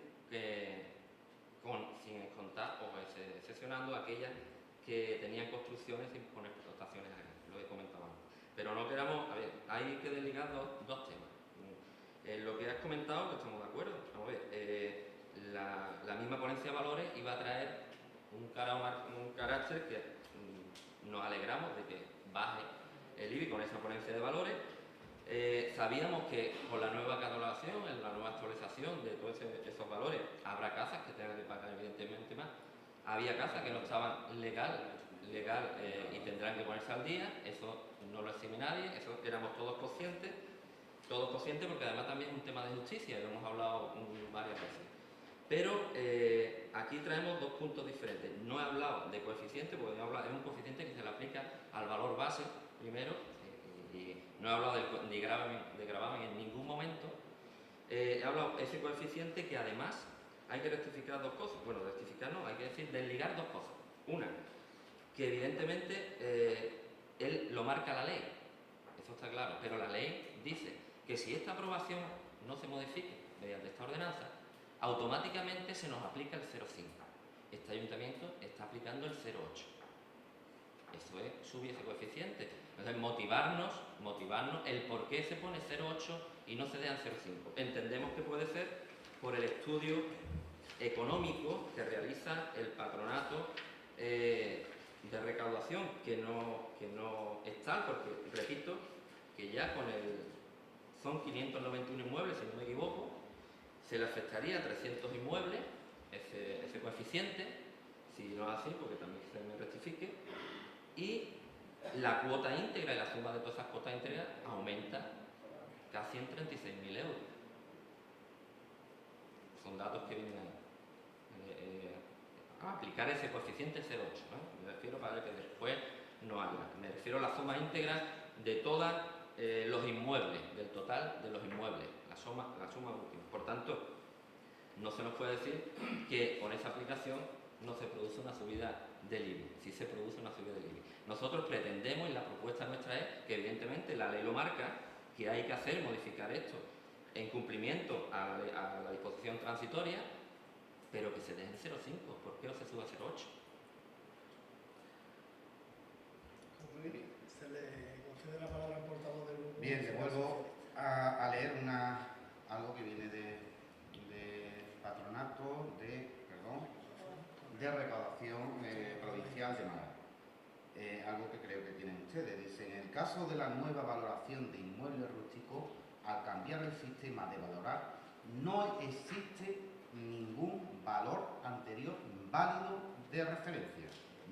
sin contar o excepcionando aquellas que tenían construcciones sin poner explotaciones aquí, lo he comentado antes. Pero no queramos, a ver, hay que desligar dos temas. Lo que has comentado, que estamos de acuerdo, vamos a ver, la misma ponencia de valores iba a traer un carácter que nos alegramos de que baje el IBI con esa ponencia de valores. Sabíamos que con la nueva catalogación, en la nueva actualización de todos esos valores, habrá casas que tengan que pagar evidentemente más. Había casas que no estaban legal y tendrán que ponerse al día, eso no lo exime nadie, eso éramos todos conscientes porque además también es un tema de justicia, y lo hemos hablado varias veces. Pero aquí traemos dos puntos diferentes. No he hablado de coeficiente, porque es un coeficiente que se le aplica al valor base primero, y no he hablado de gravamen en ningún momento. He hablado de ese coeficiente que además hay que rectificar dos cosas. Bueno, rectificar no, hay que decir desligar dos cosas. Una, que evidentemente él lo marca la ley, eso está claro, pero la ley dice que si esta aprobación no se modifique mediante esta ordenanza, automáticamente se nos aplica el 0,5. Este ayuntamiento está aplicando el 0,8. Eso es subir ese coeficiente. Entonces, motivarnos el por qué se pone 0,8 y no se dejan 0,5. Entendemos que puede ser por el estudio económico que realiza el patronato de recaudación, que no es tal, porque repito que ya son 591 inmuebles, si no me equivoco, se le afectaría a 300 inmuebles ese coeficiente, si no es así, porque también se me rectifique, y la cuota íntegra y la suma de todas esas cuotas íntegras aumenta casi en 36.000 euros. Son datos que vienen ahí. A aplicar ese coeficiente 0,8, ¿no? Me refiero para que después no haya. Me refiero a la suma íntegra de todos los inmuebles, del total de los inmuebles, la suma última. Por tanto, no se nos puede decir que con esa aplicación no se produce una subida del IBI. Sí se produce una subida del IBI. Nosotros pretendemos, y la propuesta nuestra es que evidentemente la ley lo marca, que hay que hacer, modificar esto en cumplimiento a la disposición transitoria, pero que se deje en 0,5. ¿Por qué no se sube a 0,8? Se le concede la palabra al portavoz del grupo. Bien, le vuelvo a leer algo que viene de patronato de recaudación provincial de Málaga. algo que creo que tienen ustedes. Dice, en el caso de la nueva valoración de inmuebles rústicos, al cambiar el sistema de valorar, no existe ningún valor anterior válido de referencia,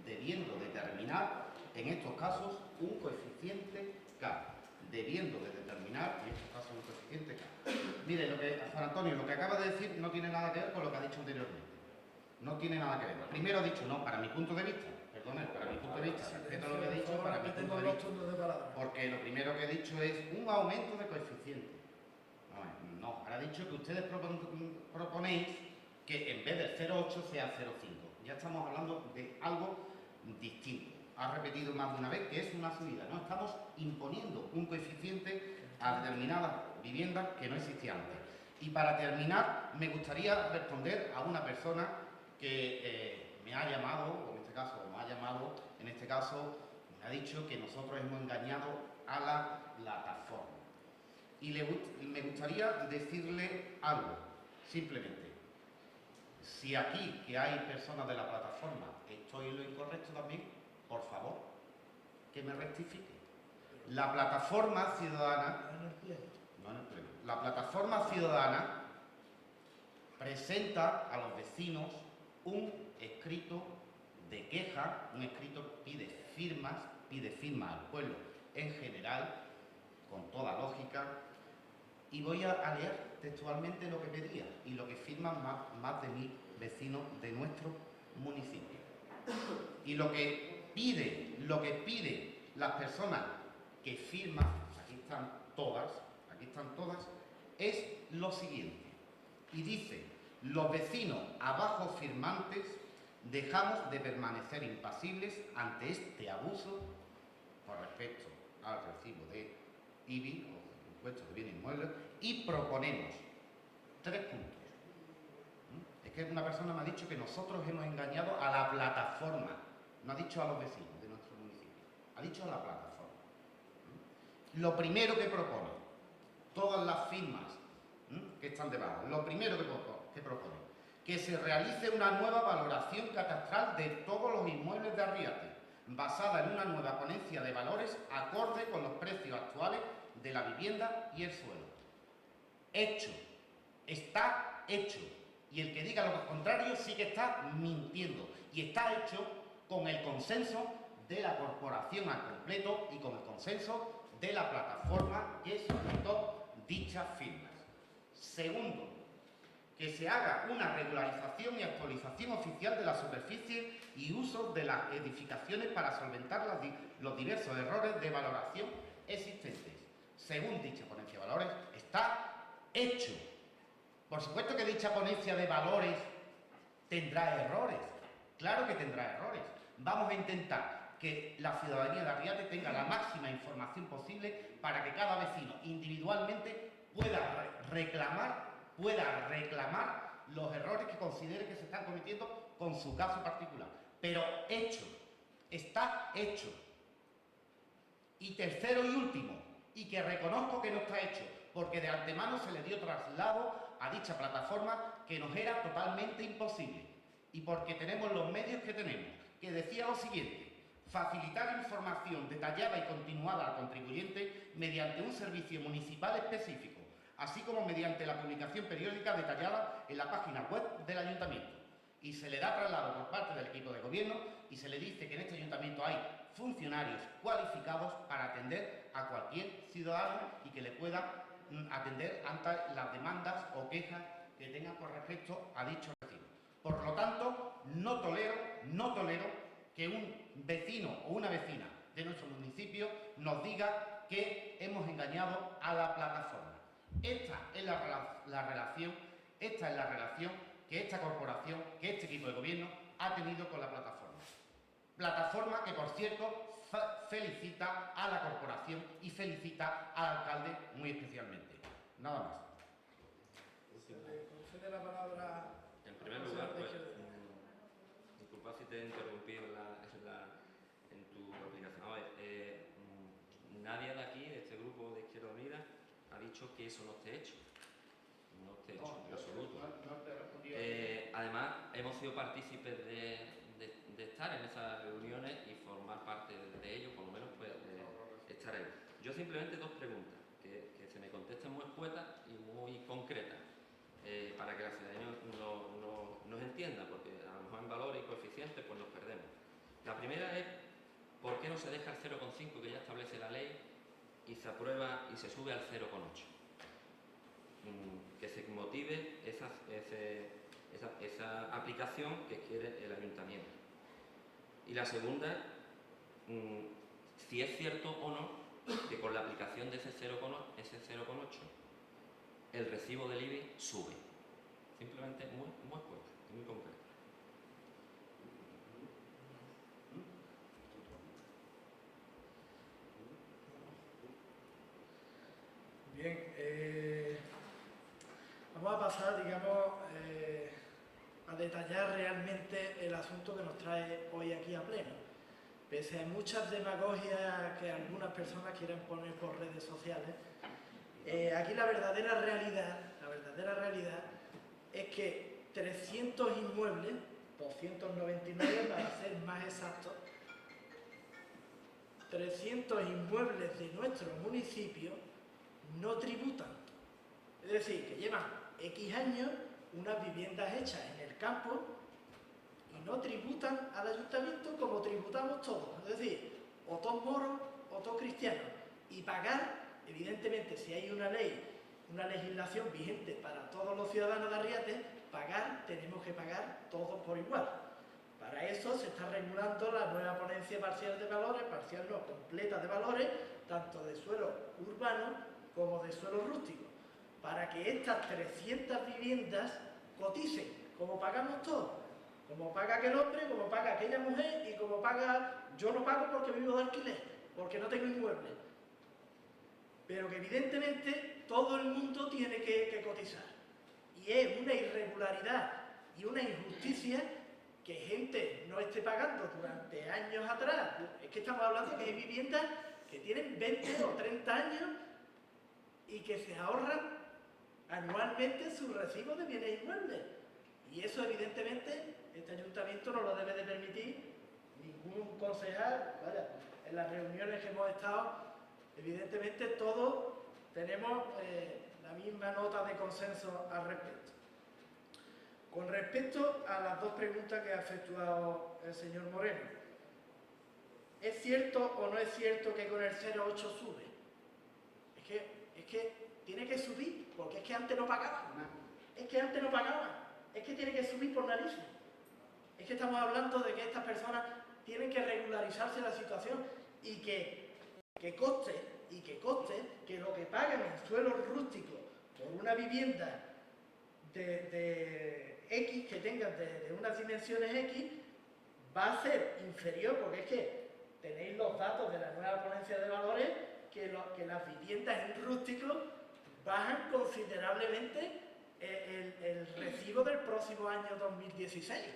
debiendo determinar en estos casos un coeficiente K. Debiendo de determinar en estos casos un coeficiente K. Mire, Juan Antonio, lo que acaba de decir no tiene nada que ver con lo que ha dicho anteriormente. No tiene nada que ver. Primero ha dicho, no, para mi punto de vista, perdone, para mi punto de vista, respeto lo que he dicho, para mi punto de vista, porque lo primero que he dicho es un aumento de coeficiente. No, ahora he dicho que ustedes proponéis que en vez del 0,8 sea 0,5. Ya estamos hablando de algo distinto. Ha repetido más de una vez que es una subida. No estamos imponiendo un coeficiente a determinadas viviendas que no existía antes. Y para terminar, me gustaría responder a una persona que me ha llamado, o en este caso, me ha dicho que nosotros hemos engañado a la plataforma. Y me gustaría decirle algo, simplemente. Si aquí, que hay personas de la plataforma, estoy en lo incorrecto también, por favor, que me rectifique. La plataforma ciudadana, la plataforma ciudadana presenta a los vecinos un escrito de queja, un escrito pide firmas al pueblo en general, con toda lógica, y voy a leer textualmente lo que pedía y lo que firman más de 1000 vecinos de nuestro municipio. Y lo que pide las personas que firman, aquí están todas, es lo siguiente. Y dice, los vecinos abajo firmantes dejamos de permanecer impasibles ante este abuso con respecto al recibo de IBI, o impuestos de bienes inmuebles, y proponemos 3 puntos. Es que una persona me ha dicho que nosotros hemos engañado a la plataforma, no ha dicho a los vecinos de nuestro municipio, ha dicho a la plataforma. Lo primero que propone, todas las firmas que están debajo, lo primero que propone, que se realice una nueva valoración catastral de todos los inmuebles de Arriate, basada en una nueva ponencia de valores acorde con los precios actuales de la vivienda y el suelo. Hecho, está hecho. Y el que diga lo contrario sí que está mintiendo. Y está hecho con el consenso de la corporación al completo y con el consenso de la plataforma que solicitó dichas firmas. Segundo, que se haga una regularización y actualización oficial de la superficie y uso de las edificaciones para solventar los diversos errores de valoración existentes. Según dicha ponencia de valores, está hecho. Por supuesto que dicha ponencia de valores tendrá errores. Claro que tendrá errores. Vamos a intentar que la ciudadanía de Arriate tenga la máxima información posible para que cada vecino individualmente pueda reclamar los errores que considere que se están cometiendo con su caso particular. Pero hecho, está hecho. Y tercero y último, y que reconozco que no está hecho, porque de antemano se le dio traslado a dicha plataforma que nos era totalmente imposible. Y porque tenemos los medios que tenemos, que decía lo siguiente: facilitar información detallada y continuada al contribuyente mediante un servicio municipal específico, así como mediante la publicación periódica detallada en la página web del ayuntamiento. Y se le da traslado por parte del equipo de gobierno y se le dice que en este ayuntamiento hay funcionarios cualificados para atender a cualquier ciudadano y que le pueda atender ante las demandas o quejas que tengan con respecto a dicho recibo. Por lo tanto, no tolero que un vecino o una vecina de nuestro municipio nos diga que hemos engañado a la plataforma. Esta es la relación que esta corporación, que este equipo de gobierno ha tenido con la plataforma. Plataforma que, por cierto, felicita a la corporación y felicita al alcalde muy especialmente. Nada más. Se le concede la palabra. En primer lugar, pues, disculpa si te he interrumpido en tu explicación. A ver, nadie de aquí, de este grupo de Izquierda Unida, ha dicho que eso no esté hecho. No esté hecho, en absoluto. Además, hemos sido partícipes de estar en esas reuniones y formar parte simplemente dos preguntas, que se me contesten muy escuetas y muy concretas, para que la ciudadanía nos entienda, porque a lo mejor en valores y coeficientes pues nos perdemos. La primera es, ¿por qué no se deja el 0,5 que ya establece la ley y se aprueba y se sube al 0,8? Que se motive esa aplicación que quiere el ayuntamiento. Y la segunda, si es cierto o no que con la aplicación de ese 0,8 el recibo del IBI sube. Simplemente muy escueto y muy concreto. Bien, vamos a pasar, digamos, a detallar realmente el asunto que nos trae hoy aquí a pleno. Pese a muchas demagogias que algunas personas quieren poner por redes sociales, aquí la verdadera realidad es que 300 inmuebles, 299 para ser más exactos, 300 inmuebles de nuestro municipio no tributan. Es decir, que llevan X años unas viviendas hechas en el campo y no tributan al ayuntamiento como tributamos todos. Es decir, o todos moros o todos cristianos. Y pagar, evidentemente, si hay una ley, una legislación vigente para todos los ciudadanos de Arriate, tenemos que pagar todos por igual. Para eso se está regulando la nueva ponencia parcial de valores, parcial no, completa de valores, tanto de suelo urbano como de suelo rústico, para que estas 300 viviendas coticen, como pagamos todos, como paga aquel hombre, como paga aquella mujer y como paga... Yo no pago porque vivo de alquiler, porque no tengo inmueble, pero que evidentemente todo el mundo tiene que cotizar. Y es una irregularidad y una injusticia que gente no esté pagando durante años atrás. Es que estamos hablando que hay viviendas que tienen 20 o 30 años y que se ahorran anualmente su recibo de bienes inmuebles. Y eso evidentemente este ayuntamiento no lo debe de permitir ningún concejal. Vaya, en las reuniones que hemos estado, evidentemente todos tenemos la misma nota de consenso al respecto. Con respecto a las dos preguntas que ha efectuado el señor Moreno, ¿es cierto o no es cierto que con el 0,8 sube? Es que tiene que subir, porque es que antes no pagaban. Es que tiene que subir por narices. Es que estamos hablando de que estas personas tienen que regularizarse la situación y que coste que lo que pagan en suelo rústico por una vivienda de X, que tengan de unas dimensiones X, va a ser inferior, porque es que tenéis los datos de la nueva ponencia de valores que las viviendas en rústico bajan considerablemente el recibo del próximo año 2016.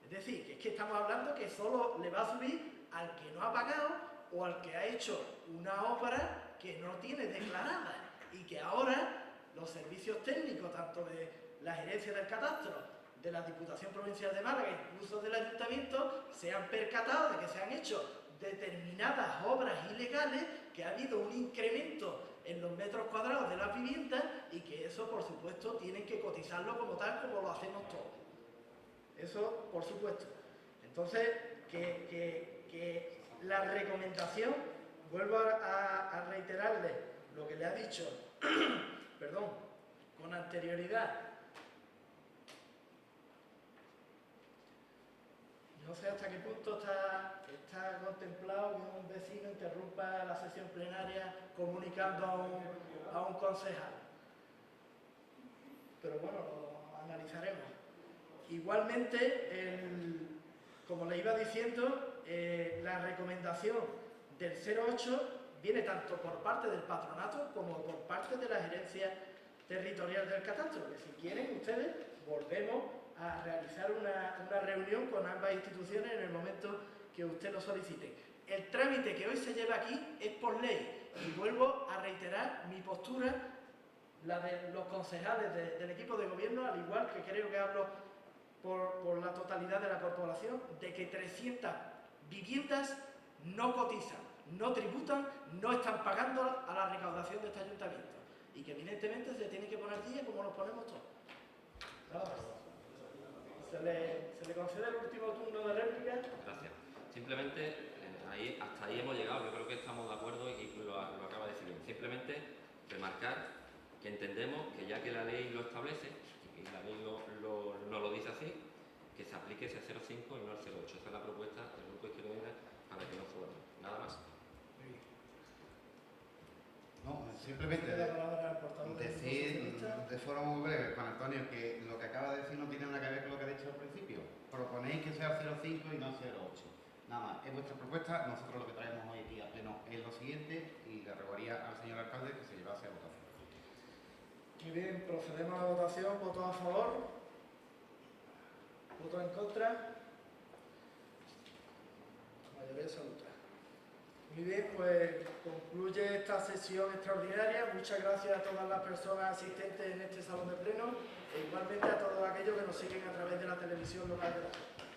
Es decir, que es que estamos hablando que solo le va a subir al que no ha pagado o al que ha hecho una obra que no tiene declarada y que ahora los servicios técnicos, tanto de la gerencia del catastro, de la Diputación Provincial de Málaga, incluso del Ayuntamiento, se han percatado de que se han hecho determinadas obras ilegales, que ha habido un incremento en los metros cuadrados de las viviendas y que eso, por supuesto, tienen que cotizarlo como tal, como lo hacemos todos. Eso, por supuesto. Entonces, que la recomendación, vuelvo a reiterarle lo que le ha dicho, perdón, con anterioridad. No sé hasta qué punto está contemplado que un vecino interrumpa la sesión plenaria comunicando a un concejal. Pero bueno, lo analizaremos. Igualmente, como le iba diciendo, la recomendación del 0,8 viene tanto por parte del patronato como por parte de la gerencia territorial del catastro, que si quieren ustedes volvemos a realizar una reunión con ambas instituciones en el momento que usted lo solicite. El trámite que hoy se lleva aquí es por ley y vuelvo a reiterar mi postura, la de los concejales del equipo de gobierno, al igual que creo que hablo por la totalidad de la corporación, de que 300 viviendas no cotizan. no tributan, no están pagando a la recaudación de este ayuntamiento. Y que evidentemente se tiene que poner día como nos ponemos todos. Nada más. Se le concede el último turno de réplica. Gracias. Simplemente, hasta ahí hemos llegado. Yo creo que estamos de acuerdo y lo acaba de decir bien. Simplemente remarcar que entendemos que ya que la ley lo establece, y la ley no lo dice así, que se aplique ese 0,5 y no el 0,8. Esa es la propuesta del Grupo Izquierda Unida para que no se vuelva. Nada más. No, simplemente decir de forma muy breve, Juan Antonio, que lo que acaba de decir no tiene nada que ver con lo que he dicho al principio. Proponéis que sea 0,5 y no 0,8. Nada más, es vuestra propuesta. Nosotros lo que traemos hoy aquí a pleno es lo siguiente y le rogaría al señor alcalde que se llevase a votación. Muy bien, procedemos a la votación. ¿Votos a favor? ¿Votos en contra? Mayoría absoluta. Muy bien, pues concluye esta sesión extraordinaria. Muchas gracias a todas las personas asistentes en este salón de pleno e igualmente a todos aquellos que nos siguen a través de la televisión local de la zona.